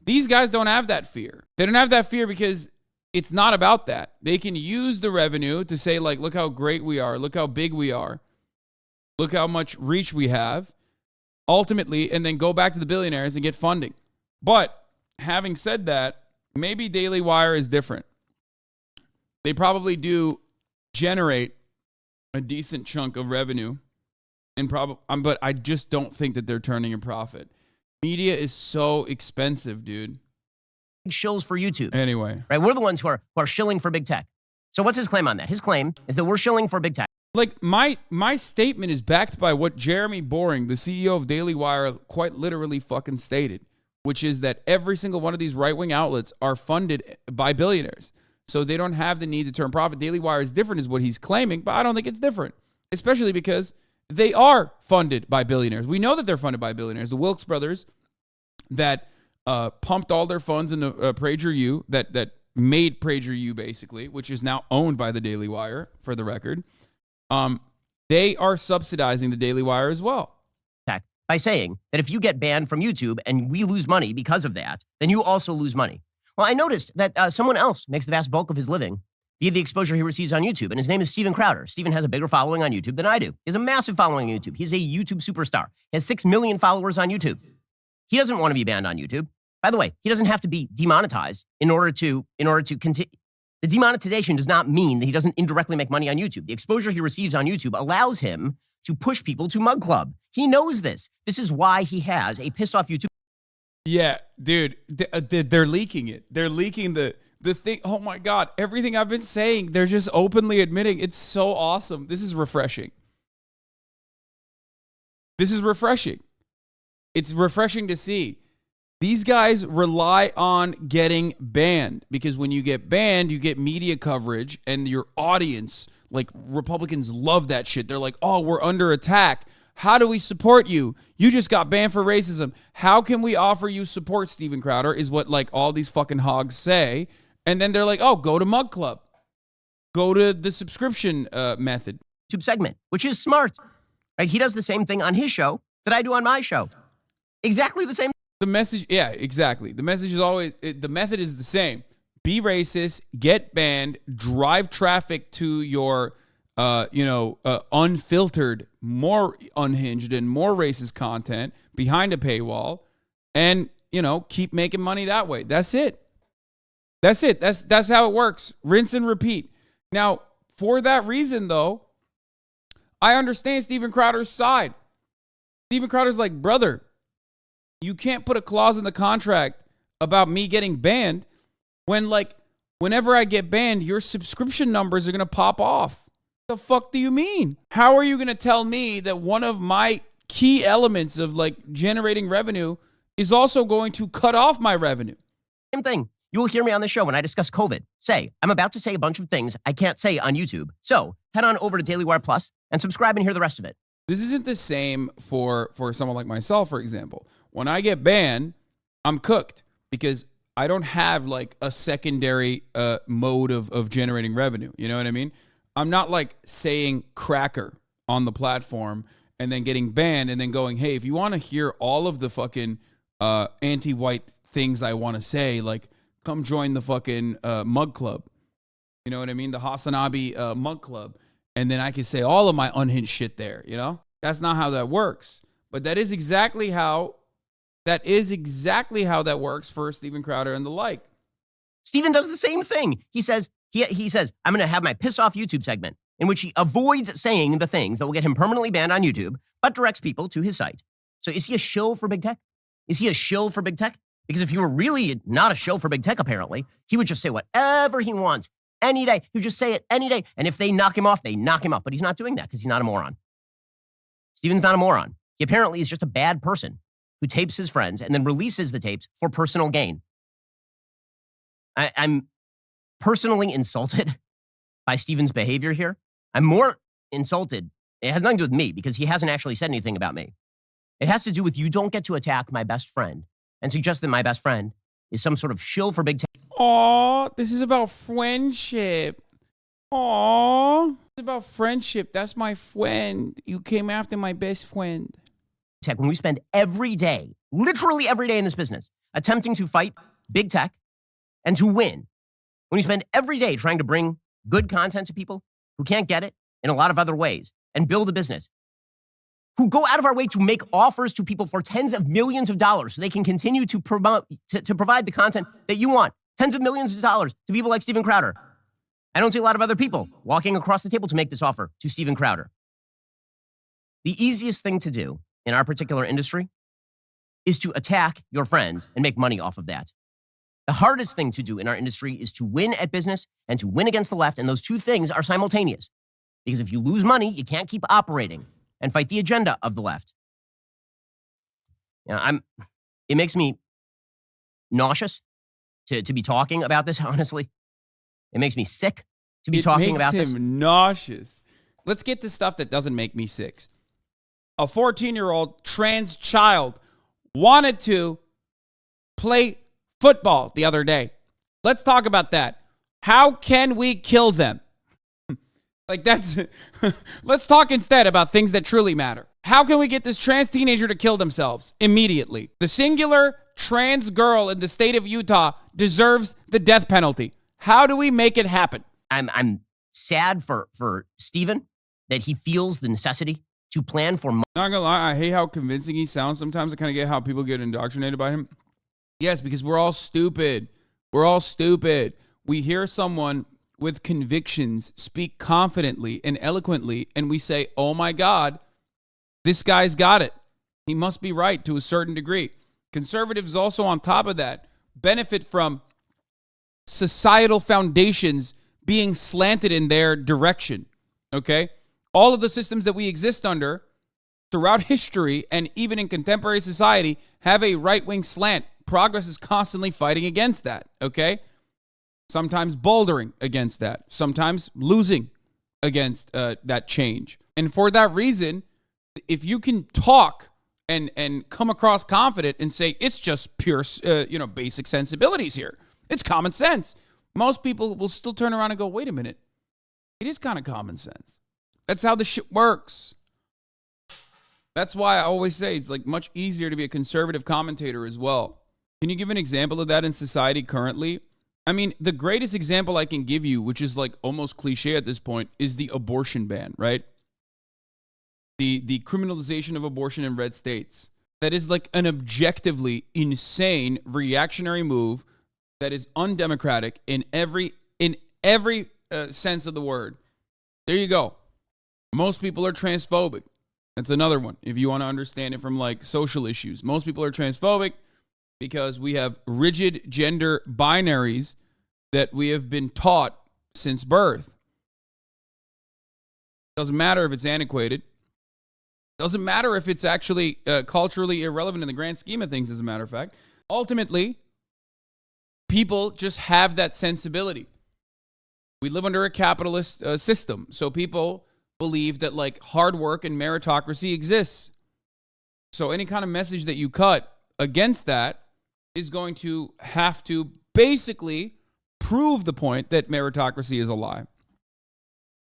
Speaker 1: These guys don't have that fear. They don't have that fear because it's not about that. They can use the revenue to say, like, look how great we are. Look how big we are. Look how much reach we have. Ultimately, and then go back to the billionaires and get funding. But having said that, maybe Daily Wire is different. They probably do generate a decent chunk of revenue. But I just don't think that they're turning a profit. Media is so expensive, dude.
Speaker 2: Shills for YouTube.
Speaker 1: Anyway.
Speaker 2: Right? We're the ones who are shilling for big tech. So what's his claim on that? His claim is that we're shilling for big tech.
Speaker 1: Like, my statement is backed by what Jeremy Boring, the CEO of Daily Wire, quite literally fucking stated, which is that every single one of these right-wing outlets are funded by billionaires. So they don't have the need to turn profit. Daily Wire is different is what he's claiming, but I don't think it's different, especially because they are funded by billionaires. We know that they're funded by billionaires. The Wilkes brothers that pumped all their funds into PragerU, that made PragerU basically, which is now owned by the Daily Wire, for the record. They are subsidizing the Daily Wire as well.
Speaker 2: By saying that if you get banned from YouTube and we lose money because of that, then you also lose money. Well, I noticed that someone else makes the vast bulk of his living via the exposure he receives on YouTube, and his name is Steven Crowder. Steven has a bigger following on YouTube than I do. He has a massive following on YouTube. He's a YouTube superstar. He has 6 million followers on YouTube. He doesn't want to be banned on YouTube. By the way, he doesn't have to be demonetized in order to continue. The demonetization does not mean that he doesn't indirectly make money on YouTube. The exposure he receives on YouTube allows him to push people to Mug Club. He knows this. This is why he has a pissed off YouTube.
Speaker 1: Yeah, dude, they're leaking it. They're leaking the thing. Oh my God, everything I've been saying, they're just openly admitting. It's so awesome. This is refreshing. This is refreshing. It's refreshing to see. These guys rely on getting banned because when you get banned, you get media coverage and your audience, like Republicans love that shit. They're like, oh, we're under attack. How do we support you? You just got banned for racism. How can we offer you support, Steven Crowder, is what like all these fucking hogs say. And then they're like, oh, go to Mug Club. Go to the subscription method.
Speaker 2: YouTube segment, which is smart. Right? He does the same thing on his show that I do on my show. Exactly the same.
Speaker 1: The message, yeah, exactly. The message is always, the method is the same. Be racist, get banned, drive traffic to your, unfiltered, more unhinged and more racist content behind a paywall and, keep making money that way. That's it. That's it. That's how it works. Rinse and repeat. Now, for that reason, though, I understand Steven Crowder's side. Steven Crowder's like, brother, you can't put a clause in the contract about me getting banned when, like, whenever I get banned, your subscription numbers are going to pop off. The fuck do you mean? How are you going to tell me that one of my key elements of, like, generating revenue is also going to cut off my revenue?
Speaker 2: Same thing. You will hear me on the show when I discuss COVID. I'm about to say a bunch of things I can't say on YouTube. So head on over to Daily Wire Plus and subscribe and hear the rest of it.
Speaker 1: This isn't the same for someone like myself, for example. When I get banned, I'm cooked because I don't have like a secondary mode of generating revenue. You know what I mean? I'm not like saying cracker on the platform and then getting banned and then going, hey, if you want to hear all of the fucking anti-white things I want to say, like come join the fucking Mug Club. You know what I mean? The Hasanabi Mug Club. And then I can say all of my unhinged shit there, That's not how that works. But that is exactly how that works for Steven Crowder and the like.
Speaker 2: Steven does the same thing. He says, I'm going to have my piss off YouTube segment in which he avoids saying the things that will get him permanently banned on YouTube, but directs people to his site. So is he a shill for big tech? Is he a shill for big tech? Because if he were really not a shill for big tech, apparently, he would just say whatever he wants any day. He would just say it any day. And if they knock him off, they knock him off. But he's not doing that because he's not a moron. Steven's not a moron. He apparently is just a bad person who tapes his friends and then releases the tapes for personal gain. I'm personally insulted by Steven's behavior here. I'm more insulted. It has nothing to do with me because he hasn't actually said anything about me. It has to do with you don't get to attack my best friend and suggest that my best friend is some sort of shill for big tech.
Speaker 1: Aw, this is about friendship. Aww. It's about friendship. That's my friend. You came after my best friend.
Speaker 2: Tech, when we spend every day, literally every day in this business, attempting to fight big tech and to win, when you spend every day trying to bring good content to people who can't get it in a lot of other ways and build a business, who go out of our way to make offers to people for tens of millions of dollars so they can continue to promote, to provide the content that you want, tens of millions of dollars to people like Steven Crowder. I don't see a lot of other people walking across the table to make this offer to Steven Crowder. The easiest thing to do in our particular industry is to attack your friends and make money off of that. The hardest thing to do in our industry is to win at business and to win against the left, and those two things are simultaneous. Because if you lose money, you can't keep operating and fight the agenda of the left. You know, it makes me nauseous to be talking about this, honestly. It makes me sick to be talking about this.
Speaker 1: It makes him nauseous. Let's get to stuff that doesn't make me sick. A 14-year-old trans child wanted to play football the other day. Let's talk about that. How can we kill them? Like that's, let's talk instead about things that truly matter. How can we get this trans teenager to kill themselves immediately? The singular trans girl in the state of Utah deserves the death penalty. How do we make it happen?
Speaker 2: I'm sad for Steven that he feels the necessity to plan for money.
Speaker 1: Not gonna lie, I hate how convincing he sounds. Sometimes I kind of get how people get indoctrinated by him. Yes, because we're all stupid. We're all stupid. We hear someone with convictions speak confidently and eloquently, and we say, oh my God, this guy's got it. He must be right to a certain degree. Conservatives also, on top of that, benefit from societal foundations being slanted in their direction, okay? All of the systems that we exist under throughout history and even in contemporary society have a right-wing slant. Progress is constantly fighting against that, okay? Sometimes bouldering against that. Sometimes losing against that change. And for that reason, if you can talk and come across confident and say, it's just pure, basic sensibilities here. It's common sense. Most people will still turn around and go, wait a minute. It is kind of common sense. That's how the shit works. That's why I always say it's like much easier to be a conservative commentator as well. Can you give an example of that in society currently? I mean, the greatest example I can give you, which is like almost cliche at this point, is the abortion ban, right? The criminalization of abortion in red states. That is like an objectively insane reactionary move that is undemocratic in every sense of the word. There you go. Most people are transphobic. That's another one. If you want to understand it from like social issues, most people are transphobic because we have rigid gender binaries that we have been taught since birth. Doesn't matter if it's antiquated. Doesn't matter if it's actually culturally irrelevant in the grand scheme of things, as a matter of fact. Ultimately, people just have that sensibility. We live under a capitalist system, so people believe that like hard work and meritocracy exists. So any kind of message that you cut against that is going to have to basically prove the point that meritocracy is a lie.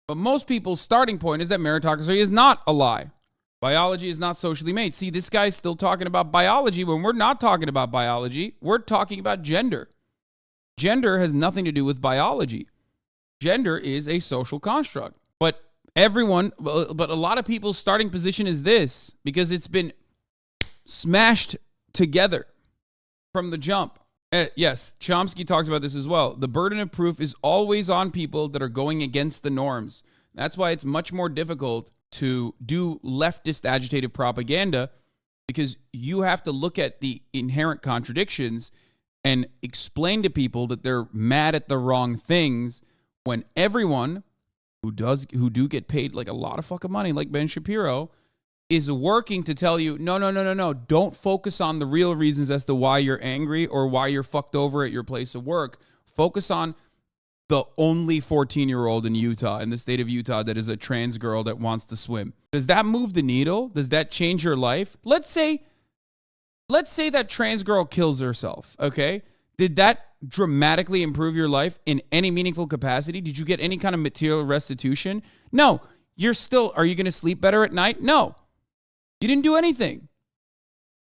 Speaker 1: But most people's starting point is that meritocracy is not a lie. Biology is not socially made. See, this guy's still talking about biology when we're not talking about biology. We're talking about gender. Gender has nothing to do with biology. Gender is a social construct. But a lot of people's starting position is this because it's been smashed together from the jump. Yes, Chomsky talks about this as well. The burden of proof is always on people that are going against the norms. That's why it's much more difficult to do leftist agitative propaganda because you have to look at the inherent contradictions and explain to people that they're mad at the wrong things when everyone who do get paid like a lot of fucking money, like Ben Shapiro, is working to tell you, no. Don't focus on the real reasons as to why you're angry or why you're fucked over at your place of work. Focus on the only 14-year-old in Utah, in the state of Utah, that is a trans girl that wants to swim. Does that move the needle? Does that change your life? Let's say that trans girl kills herself, okay? Did that dramatically improve your life in any meaningful capacity? Did you get any kind of material restitution? No. Are you going to sleep better at night? No. You didn't do anything.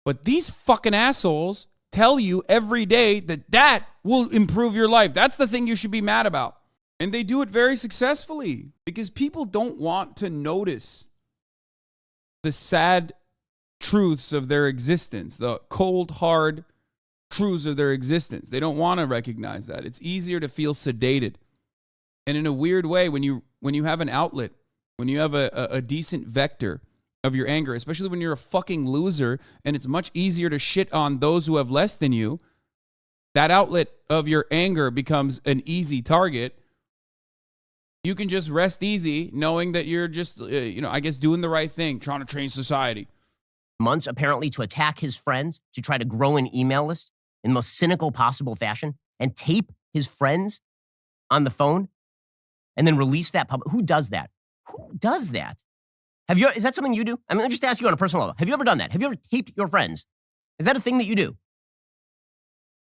Speaker 1: But these fucking assholes tell you every day that will improve your life. That's the thing you should be mad about. And they do it very successfully because people don't want to notice the sad truths of their existence, the cold, hard truths of their existence. They don't want to recognize that. It's easier to feel sedated. And in a weird way, when you have an outlet, when you have a decent vector of your anger, especially when you're a fucking loser and it's much easier to shit on those who have less than you, that outlet of your anger becomes an easy target. You can just rest easy knowing that you're just, I guess, doing the right thing, trying to change society.
Speaker 2: Months, apparently, to attack his friends, to try to grow an email list in the most cynical possible fashion and tape his friends on the phone and then release that public. Who does that? Who does that? Is that something you do? I mean, let me just ask you on a personal level. Have you ever done that? Have you ever taped your friends? Is that a thing that you do?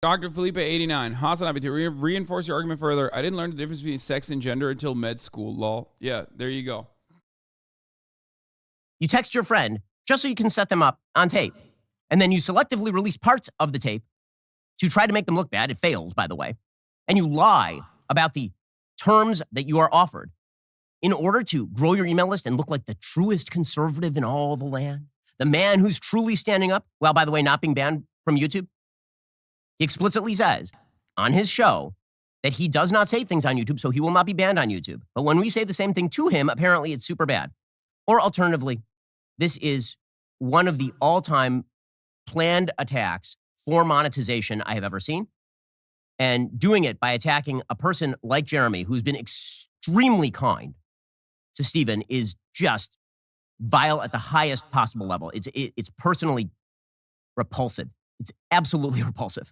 Speaker 1: Dr. Felipe 89, Hasanabi, to reinforce your argument further, I didn't learn the difference between sex and gender until med school, lol. Yeah, there you go.
Speaker 2: You text your friend just so you can set them up on tape. And then you selectively release parts of the tape to try to make them look bad. It fails, by the way. And you lie about the terms that you are offered in order to grow your email list and look like the truest conservative in all the land. The man who's truly standing up, while, by the way, not being banned from YouTube. He explicitly says on his show that he does not say things on YouTube, so he will not be banned on YouTube. But when we say the same thing to him, apparently it's super bad. Or alternatively, this is one of the all-time planned attacks for monetization I have ever seen. And doing it by attacking a person like Jeremy, who's been extremely kind to Stephen, is just vile at the highest possible level. It's personally repulsive. It's absolutely repulsive.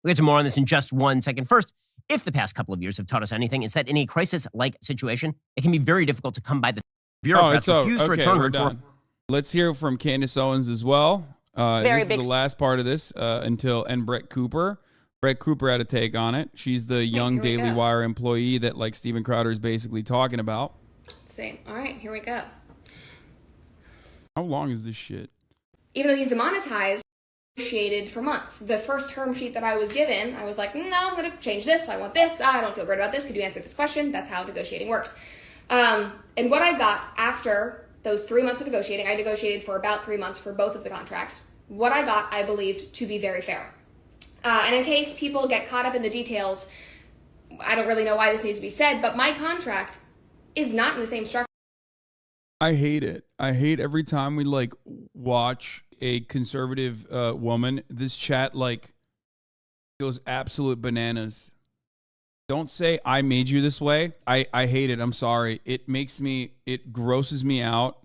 Speaker 2: We'll get to more on this in just 1 second. First, if the past couple of years have taught us anything, it's that in a crisis-like situation, it can be very difficult to come by the bureaucrats refuse to return her to her.
Speaker 1: Let's hear from Candace Owens as well. This is the last part of this and Brett Cooper. Brett Cooper had a take on it. She's the young Daily Wire employee that like Steven Crowder is basically talking about.
Speaker 3: Same. All right, here we go.
Speaker 1: How long is this shit?
Speaker 3: Even though he's demonetized, negotiated for months. The first term sheet that I was given, I was like, no, I'm going to change this. I want this. I don't feel great about this. Could you answer this question? That's how negotiating works. And what I got after those 3 months of negotiating, I negotiated for about 3 months for both of the contracts. What I got, I believed to be very fair. And in case people get caught up in the details, I don't really know why this needs to be said, but my contract is not in the same structure.
Speaker 1: I hate it. I hate every time we like watch a conservative woman. This chat like goes absolute bananas. Don't say I made you this way. I hate it. I'm sorry. It grosses me out.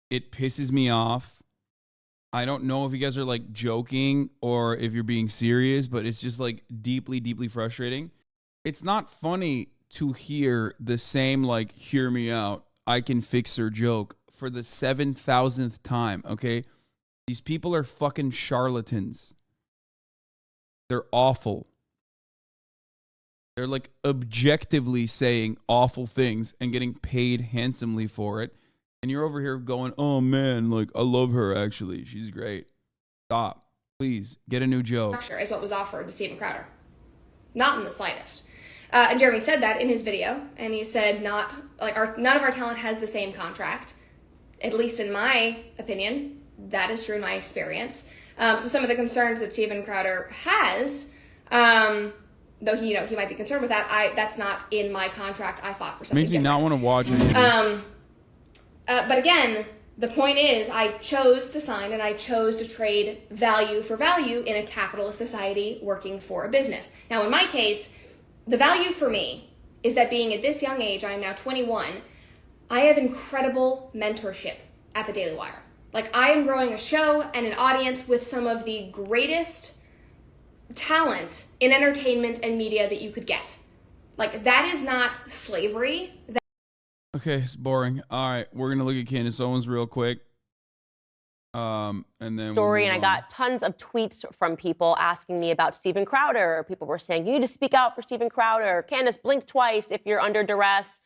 Speaker 1: It pisses me off. I don't know if you guys are like joking or if you're being serious, but it's just like deeply, deeply frustrating. It's not funny to hear the same like, hear me out, I can fix her joke for the 7,000th time, okay? These people are fucking charlatans. They're awful. They're like objectively saying awful things and getting paid handsomely for it. And you're over here going, oh man, like I love her actually. She's great. Stop. Please get a new joke.
Speaker 3: Structure is what was offered to Steven Crowder. Not in the slightest. And Jeremy said that in his video. And he said none of our talent has the same contract. At least in my opinion, that is true in my experience. So some of the concerns that Steven Crowder has, though he might be concerned with that, that's not in my contract. I fought for something
Speaker 1: Makes me
Speaker 3: different.
Speaker 1: not want to watch it.
Speaker 3: But again, the point is I chose to sign and I chose to trade value for value in a capitalist society working for a business. Now, in my case, the value for me is that being at this young age, I am now 21, I have incredible mentorship at the Daily Wire. Like, I am growing a show and an audience with some of the greatest talent in entertainment and media that you could get. Like, that is not slavery.
Speaker 1: Okay, it's boring. All right, we're going to look at Candace Owens real quick. And then
Speaker 4: story, and I got tons of tweets from people asking me about Steven Crowder. People were saying, you need to speak out for Steven Crowder. Candace, blink twice if you're under duress.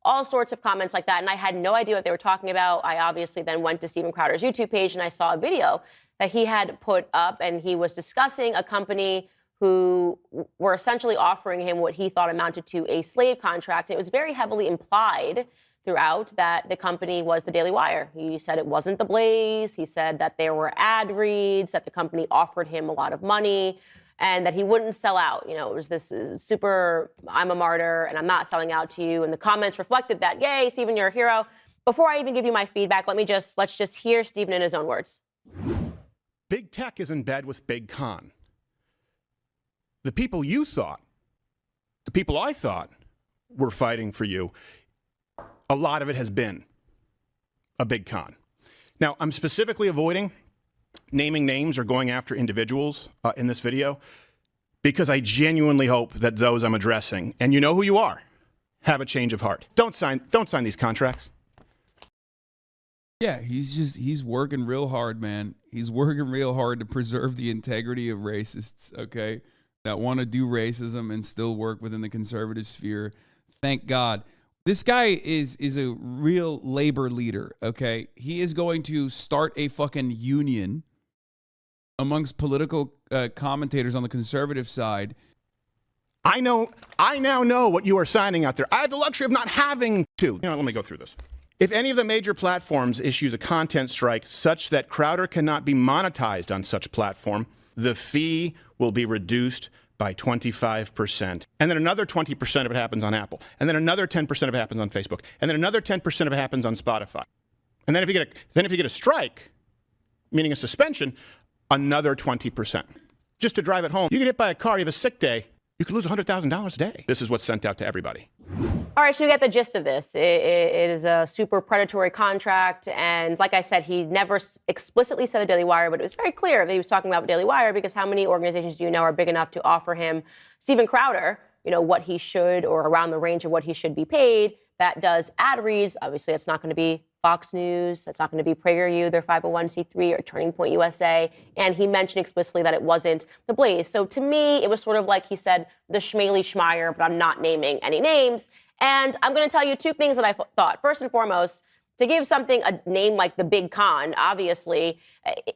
Speaker 4: All sorts of comments like that. And I had no idea what they were talking about. I obviously then went to Steven Crowder's YouTube page and I saw a video that he had put up, and he was discussing a company who were essentially offering him what he thought amounted to a slave contract. It was very heavily implied throughout that the company was the Daily Wire. He said it wasn't the Blaze. He said that there were ad reads, that the company offered him a lot of money, and that he wouldn't sell out. You know, it was this super, I'm a martyr and I'm not selling out to you. And the comments reflected that, yay, Steven, you're a hero. Before I even give you my feedback, let's just hear Steven in his own words.
Speaker 5: Big tech is in bed with Big Con. The people you thought, the people I thought were fighting for you, a lot of it has been a big con. Now, I'm specifically avoiding naming names or going after individuals in this video because I genuinely hope that those I'm addressing, and you know who you are, have a change of heart. Don't sign these contracts.
Speaker 1: Yeah, he's working real hard, man. He's working real hard to preserve the integrity of racists, okay, that want to do racism and still work within the conservative sphere. Thank God. This guy is a real labor leader, okay? He is going to start a fucking union amongst political commentators on the conservative side.
Speaker 5: I now know what you are signing out there. I have the luxury of not having to. Let me go through this. If any of the major platforms issues a content strike such that Crowder cannot be monetized on such platform, the fee will be reduced by 25%. And then another 20% of it happens on Apple. And then another 10% of it happens on Facebook. And then another 10% of it happens on Spotify. And then if you get a strike, meaning a suspension, another 20%. Just to drive it home. You get hit by a car, you have a sick day, you could lose $100,000 a day. This is what's sent out to everybody.
Speaker 4: All right, so you get the gist of this. It is a super predatory contract. And like I said, he never explicitly said the Daily Wire, but it was very clear that he was talking about the Daily Wire, because how many organizations do you know are big enough to offer him, Steven Crowder, what he should, or around the range of what he should be paid, that does ad reads? Obviously, it's not going to be Fox News. It's not going to be PragerU, their 501c3, or Turning Point USA. And he mentioned explicitly that it wasn't the Blaze. So to me, it was sort of like he said, the Schmaley Schmeier, but I'm not naming any names. And I'm going to tell you two things that I thought. First and foremost, to give something a name like the Big Con, obviously,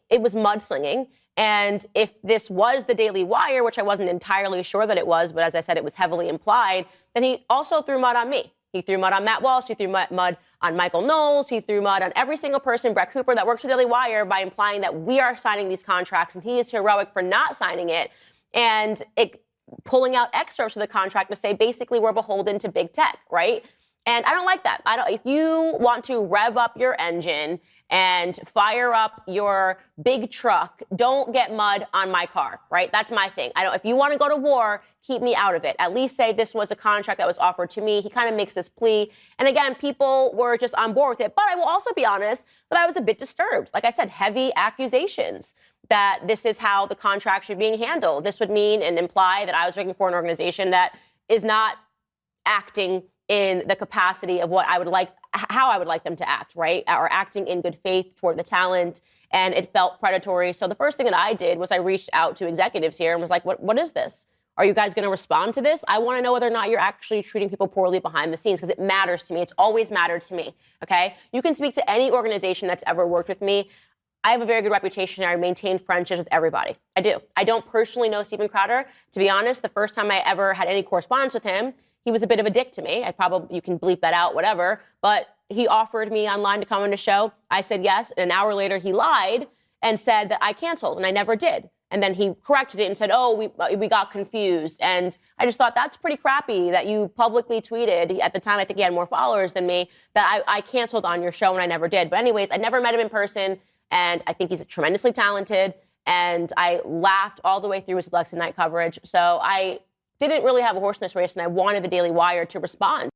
Speaker 4: it was mudslinging. And if this was the Daily Wire, which I wasn't entirely sure that it was, but as I said, it was heavily implied, then he also threw mud on me. He threw mud on Matt Walsh. He threw mud on Michael Knowles. He threw mud on every single person, Brett Cooper, that works for Daily Wire, by implying that we are signing these contracts and he is heroic for not signing it. And pulling out excerpts of the contract to say, basically, we're beholden to big tech, right? And I don't like that. If you want to rev up your engine and fire up your big truck, don't get mud on my car, right? That's my thing. If you want to go to war, keep me out of it. At least say this was a contract that was offered to me. He kind of makes this plea. And again, people were just on board with it. But I will also be honest that I was a bit disturbed. Like I said, heavy accusations that this is how the contract should be handled. This would mean and imply that I was working for an organization that is not acting in the capacity of how I would like them to act, right? Or acting in good faith toward the talent. And it felt predatory. So the first thing that I did was I reached out to executives here and was like, what is this? Are you guys going to respond to this? I want to know whether or not you're actually treating people poorly behind the scenes, because it matters to me. It's always mattered to me, okay? You can speak to any organization that's ever worked with me. I have a very good reputation. I maintain friendships with everybody. I do. I don't personally know Steven Crowder. To be honest, the first time I ever had any correspondence with him, he was a bit of a dick to me. You can bleep that out, whatever. But he offered me online to come on the show. I said yes. And an hour later, he lied and said that I canceled, and I never did. And then he corrected it and said, oh, we got confused. And I just thought that's pretty crappy that you publicly tweeted. At the time, I think he had more followers than me, that I canceled on your show, and I never did. But anyways, I never met him in person. And I think he's tremendously talented. And I laughed all the way through his election night coverage. So I didn't really have a horse in this race, and I wanted the Daily Wire to respond.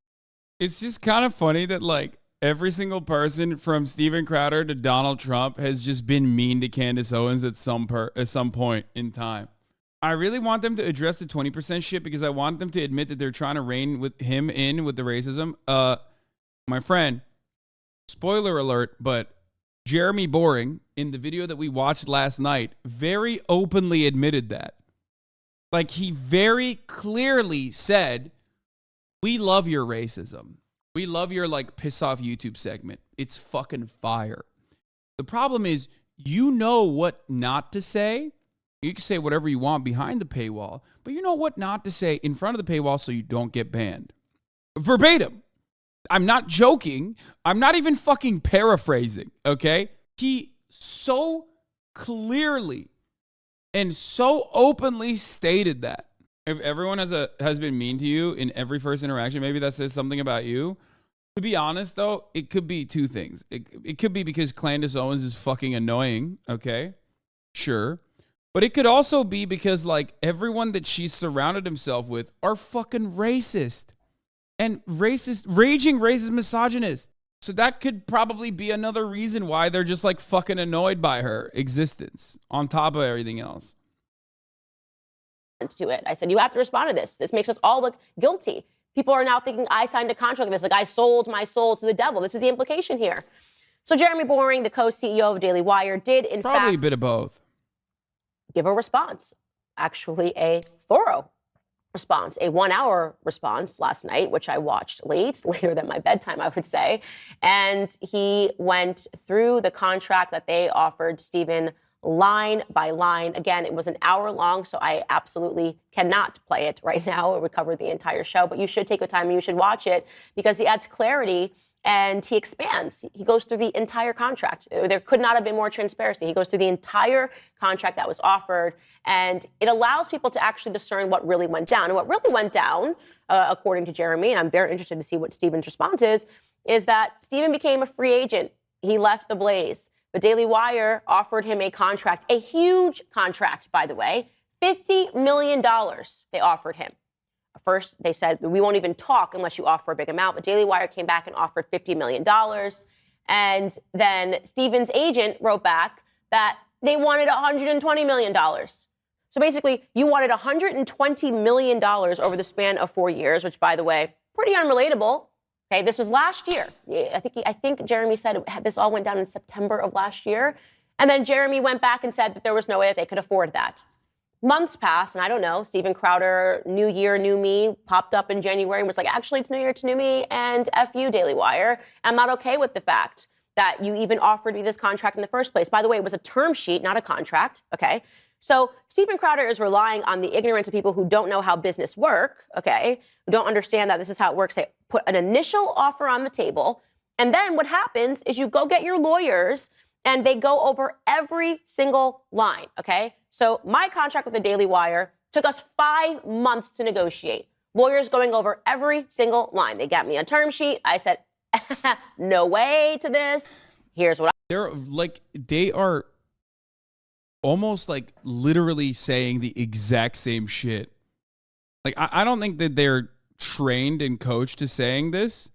Speaker 1: It's just kind of funny that, like, every single person from Steven Crowder to Donald Trump has just been mean to Candace Owens at some point in time. I really want them to address the 20% shit, because I want them to admit that they're trying to rein with him in with the racism. My friend, spoiler alert, but Jeremy Boring, in the video that we watched last night, very openly admitted that. Like, he very clearly said, we love your racism. We love your, like, piss off YouTube segment. It's fucking fire. The problem is, you know what not to say. You can say whatever you want behind the paywall, but you know what not to say in front of the paywall so you don't get banned. Verbatim. I'm not joking. I'm not even fucking paraphrasing, okay? He so clearly and so openly stated that. If everyone has been mean to you in every first interaction, maybe that says something about you. To be honest, though, it could be two things. It could be because Candace Owens is fucking annoying, okay? Sure. But it could also be because, like, everyone that she's surrounded himself with are fucking racist. And racist, raging racist misogynist. So that could probably be another reason why they're just like fucking annoyed by her existence on top of everything else.
Speaker 4: To it. I said, you have to respond to this. This makes us all look guilty. People are now thinking I signed a contract with this, like I sold my soul to the devil. This is the implication here. So Jeremy Boring, the co-CEO of Daily Wire, did in fact
Speaker 1: Probably a bit of both.
Speaker 4: Give a response, actually a thorough response, a 1 hour response last night, which I watched later than my bedtime, I would say. And he went through the contract that they offered Stephen line by line. Again, it was an hour long, so I absolutely cannot play it right now. It would cover the entire show, but you should take the time and you should watch it because he adds clarity and he expands. He goes through the entire contract. There could not have been more transparency. He goes through the entire contract that was offered, and it allows people to actually discern what really went down. And what really went down, according to Jeremy, and I'm very interested to see what Stephen's response is that Stephen became a free agent. He left the Blaze. But Daily Wire offered him a contract, a huge contract, by the way, $50 million they offered him. First, they said, we won't even talk unless you offer a big amount. But Daily Wire came back and offered $50 million. And then Stephen's agent wrote back that they wanted $120 million. So basically, you wanted $120 million over the span of 4 years, which, by the way, pretty unrelatable. Okay, this was last year. I think Jeremy said this all went down in September of last year. And then Jeremy went back and said that there was no way that they could afford that. Months passed, and I don't know, Steven Crowder, new year, new me, popped up in January and was like, actually, it's new year, it's new me, and F you, Daily Wire. I'm not okay with the fact that you even offered me this contract in the first place. By the way, it was a term sheet, not a contract, okay? So Steven Crowder is relying on the ignorance of people who don't know how business work, okay, who don't understand that this is how it works. They put an initial offer on the table, and then what happens is you go get your lawyers, and they go over every single line, okay? So my contract with the Daily Wire took us 5 months to negotiate. Lawyers going over every single line. They got me a term sheet. I said, no way to this. Here's what
Speaker 1: they are almost like literally saying the exact same shit. Like, I don't think that they're trained and coached to saying this,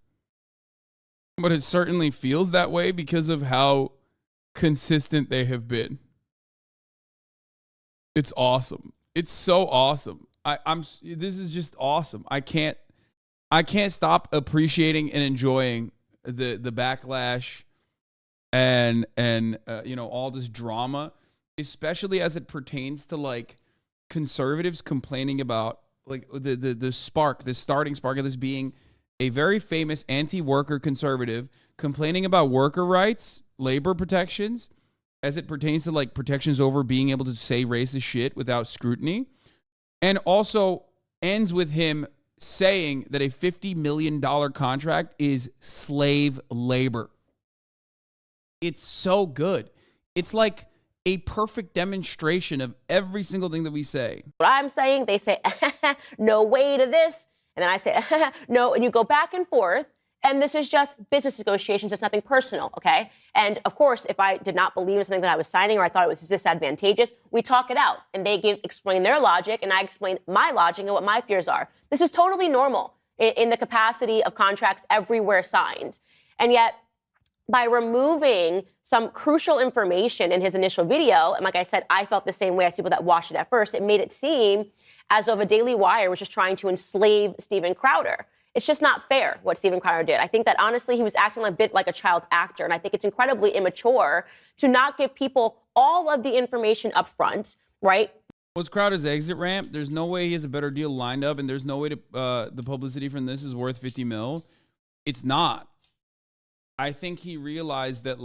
Speaker 1: but it certainly feels that way because of how consistent they have been. It's awesome. It's so awesome. This is just awesome. I can't stop appreciating and enjoying the backlash and all this drama, especially as it pertains to like conservatives complaining about like the starting spark of this being a very famous anti-worker conservative complaining about worker rights, labor protections, as it pertains to like protections over being able to say racist shit without scrutiny. And also ends with him saying that a $50 million contract is slave labor. It's so good. It's like a perfect demonstration of every single thing that we say.
Speaker 4: What I'm saying, they say, no way to this. And then I say, no, and you go back and forth. And this is just business negotiations. It's nothing personal, okay? And of course, if I did not believe in something that I was signing or I thought it was disadvantageous, we talk it out. And they explain their logic, and I explain my logic and what my fears are. This is totally normal in the capacity of contracts everywhere signed. And yet, by removing some crucial information in his initial video, and like I said, I felt the same way as people that watched it at first, it made it seem as though the Daily Wire was just trying to enslave Steven Crowder. It's just not fair what Steven Crowder did. I think that honestly, he was acting a bit like a child actor. And I think it's incredibly immature to not give people all of the information up front, right?
Speaker 1: What's Crowder's exit ramp? There's no way he has a better deal lined up, and there's no way to the publicity from this is worth 50 mil. It's not. I think he realized that,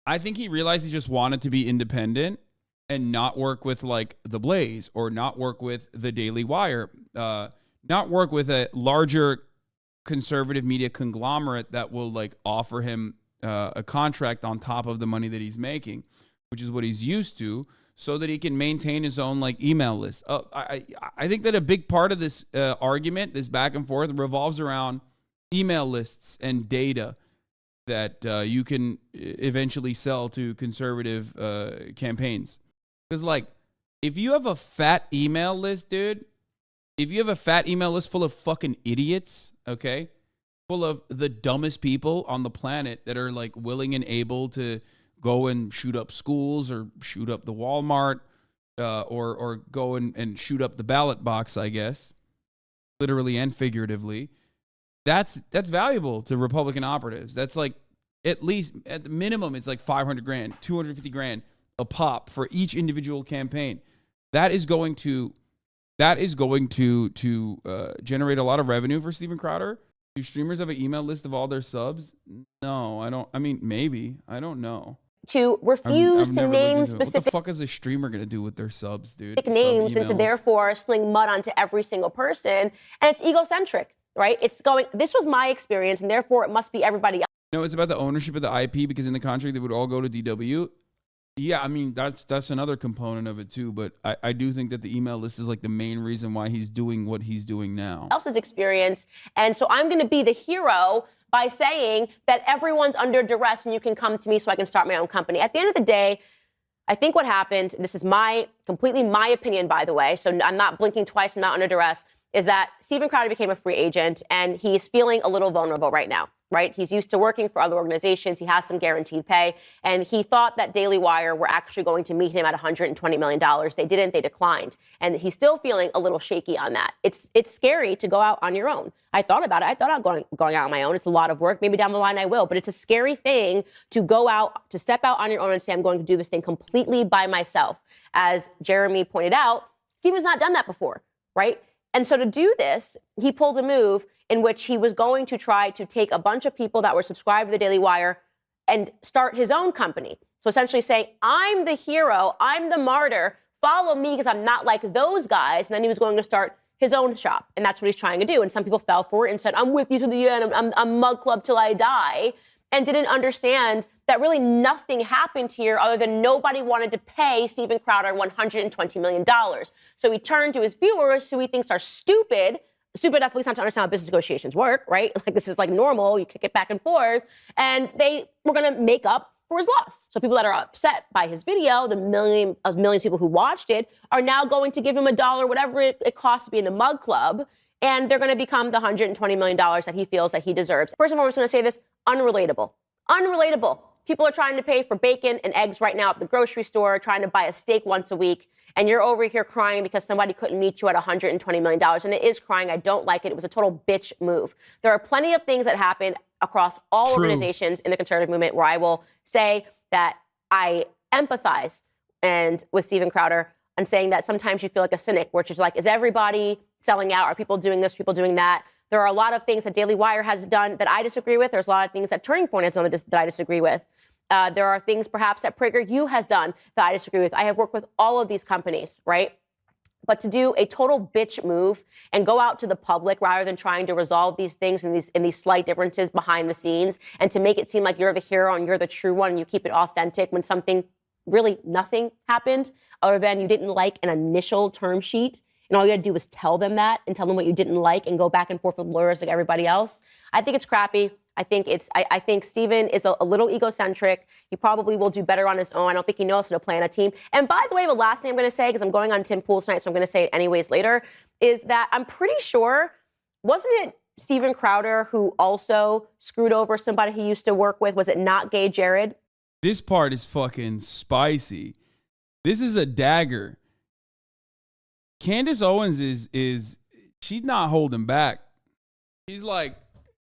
Speaker 1: he just wanted to be independent and not work with like The Blaze or not work with the Daily Wire, not work with a larger conservative media conglomerate that will like offer him a contract on top of the money that he's making, which is what he's used to, so that he can maintain his own like email list. I think that a big part of this argument, this back and forth, revolves around email lists and data that you can eventually sell to conservative campaigns. Because like, if you have a fat email list, dude, if you have a fat email list full of fucking idiots, okay, full of the dumbest people on the planet that are like willing and able to go and shoot up schools or shoot up the Walmart or go and shoot up the ballot box, I guess, literally and figuratively, that's valuable to Republican operatives. That's like, at least at the minimum, it's like 500 grand, 250 grand a pop for each individual campaign. That is going to generate a lot of revenue for Steven Crowder. Do streamers have an email list of all their subs? No, I don't. I mean, maybe. I don't know.
Speaker 4: To refuse to name specific
Speaker 1: what the fuck is a streamer gonna do with their subs, dude?
Speaker 4: names and to therefore sling mud onto every single person, and it's egocentric, right? It's going. This was my experience, and therefore it must be everybody else.
Speaker 1: No, it's about the ownership of the IP, because in the contract they would all go to DW. Yeah, I mean that's another component of it too, but I do think that the email list is like the main reason why he's doing what he's doing now.
Speaker 4: Else's experience, and so I'm going to be the hero by saying that everyone's under duress and you can come to me so I can start my own company. At the end of the day, I think what happened, this is completely my opinion, by the way, so I'm not blinking twice, I'm not under duress, is that Steven Crowder became a free agent and he's feeling a little vulnerable right now, right? He's used to working for other organizations. He has some guaranteed pay. And he thought that Daily Wire were actually going to meet him at $120 million. They didn't. They declined. And he's still feeling a little shaky on that. It's scary to go out on your own. I thought about it. I thought about going out on my own. It's a lot of work. Maybe down the line I will. But it's a scary thing to go out, to step out on your own and say, I'm going to do this thing completely by myself. As Jeremy pointed out, Steven's not done that before, right? And so to do this, he pulled a move in which he was going to try to take a bunch of people that were subscribed to the Daily Wire and start his own company. So essentially saying, I'm the hero, I'm the martyr, follow me because I'm not like those guys. And then he was going to start his own shop. And that's what he's trying to do. And some people fell for it and said, I'm with you to the end, I'm Mug Club till I die, and didn't understand that really nothing happened here other than nobody wanted to pay Steven Crowder $120 million. So he turned to his viewers, who he thinks are stupid enough at least not to understand how business negotiations work, right? Like, this is like normal. You kick it back and forth. And they were going to make up for his loss. So people that are upset by his video, the millions of people who watched it, are now going to give him $1, whatever it costs to be in the Mug Club. And they're going to become the $120 million that he feels that he deserves. First of all, I'm just going to say this, unrelatable. Unrelatable. People are trying to pay for bacon and eggs right now at the grocery store, trying to buy a steak once a week. And you're over here crying because somebody couldn't meet you at $120 million. And it is crying. I don't like it. It was a total bitch move. There are plenty of things that happen across all organizations in the conservative movement where I will say that I empathize with Steven Crowder and saying that sometimes you feel like a cynic, which is like, is everybody selling out? Are people doing this, people doing that? There are a lot of things that Daily Wire has done that I disagree with. There's a lot of things that Turning Point has done that I disagree with. There are things perhaps that PragerU has done that I disagree with. I have worked with all of these companies, right? But to do a total bitch move and go out to the public rather than trying to resolve these things and these slight differences behind the scenes, and to make it seem like you're the hero and you're the true one and you keep it authentic when something really nothing happened other than you didn't like an initial term sheet. And all you had to do was tell them that and tell them what you didn't like and go back and forth with lawyers like everybody else. I think it's crappy. I think Steven is a little egocentric. He probably will do better on his own. I don't think he knows how to plan a team. And by the way, the last thing I'm going to say, because I'm going on Tim Pool's tonight, so I'm going to say it anyways later, is that I'm pretty sure, wasn't it Steven Crowder who also screwed over somebody he used to work with? Was it not Gay Jared?
Speaker 1: This part is fucking spicy. This is a dagger. Candace Owens is she's not holding back. She's like,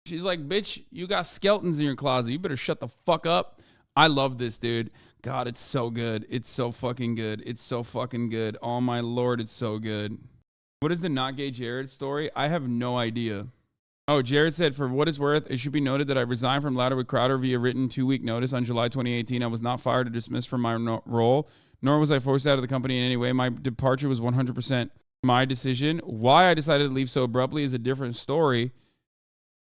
Speaker 1: bitch, you got skeletons in your closet. You better shut the fuck up. I love this, dude. God, it's so good. It's so fucking good. It's so fucking good. Oh my Lord, it's so good. What is the not gay Jared story? I have no idea. Oh, Jared said, for what it's worth, it should be noted that I resigned from Louder with Crowder via written 2-week notice on July 2018. I was not fired or dismissed from my role, nor was I forced out of the company in any way. My departure was 100% my decision. Why I decided to leave so abruptly is a different story,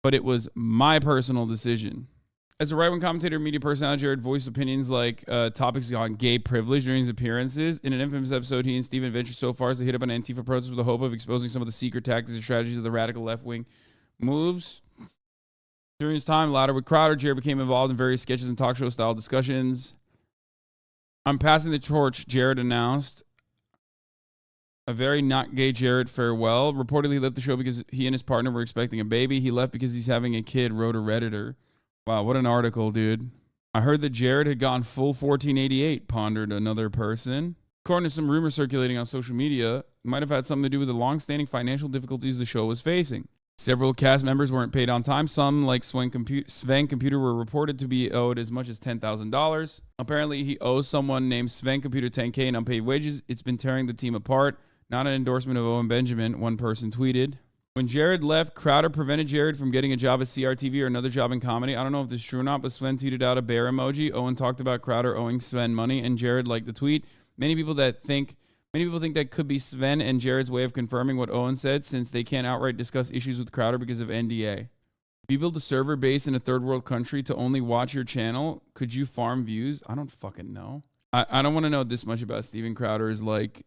Speaker 1: but it was my personal decision. As a right-wing commentator and media personality, Jared voiced opinions like topics on gay privilege during his appearances. In an infamous episode, he and Steven ventured so far as to hit up an Antifa protest with the hope of exposing some of the secret tactics and strategies of the radical left-wing moves. During his time Louder with Crowder, Jared became involved in various sketches and talk show style discussions. I'm passing the torch, Jared announced. A very not gay Jared farewell. Reportedly he left the show because he and his partner were expecting a baby. He left because he's having a kid, wrote a Redditor. Wow, what an article, dude. I heard that Jared had gone full 1488, pondered another person. According to some rumors circulating on social media, it might have had something to do with the long-standing financial difficulties the show was facing. Several cast members weren't paid on time. Some, like Sven Computer, were reported to be owed as much as $10,000. Apparently, he owes someone named Sven Computer $10K in unpaid wages. It's been tearing the team apart. Not an endorsement of Owen Benjamin, one person tweeted. When Jared left, Crowder prevented Jared from getting a job at CRTV or another job in comedy. I don't know if this is true or not, but Sven tweeted out a bear emoji. Owen talked about Crowder owing Sven money, and Jared liked the tweet. Many people think that could be Sven and Jared's way of confirming what Owen said, since they can't outright discuss issues with Crowder because of NDA. If you build a server base in a third world country to only watch your channel, could you farm views? I don't fucking know. I don't want to know this much about Steven Crowder's work.